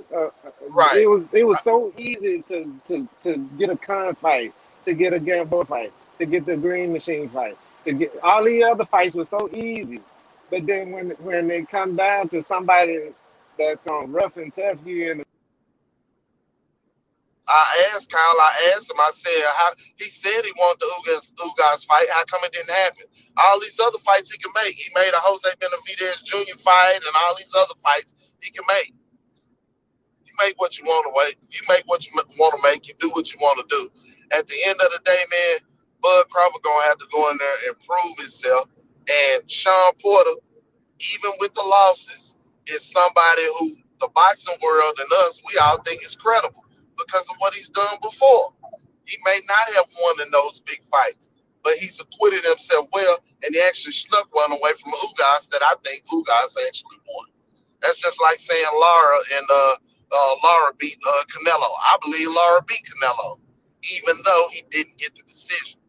right. It was so easy to get a Khan fight, to get a Gamboa fight, to get the Green Machine fight, to get all the other fights were so easy. But then when they come down to somebody that's gonna rough and tough you in I asked Kyle, I said, he said he wanted the Ugas fight. How come it didn't happen? All these other fights he can make. He made a Jose Benavidez Jr. fight and all these other fights he can make. You make what you want to make. You make what you want to make. You do what you want to do. At the end of the day, man, Bud Crawford going to have to go in there and prove himself. And Sean Porter, even with the losses, is somebody who the boxing world and us, we all think is credible because of what he's done before. He may not have won in those big fights, but he's acquitted himself well, and he actually snuck one away from Ugas that I think Ugas actually won. That's just like saying Lara beat Canelo. I believe Lara beat Canelo, even though he didn't get the decision.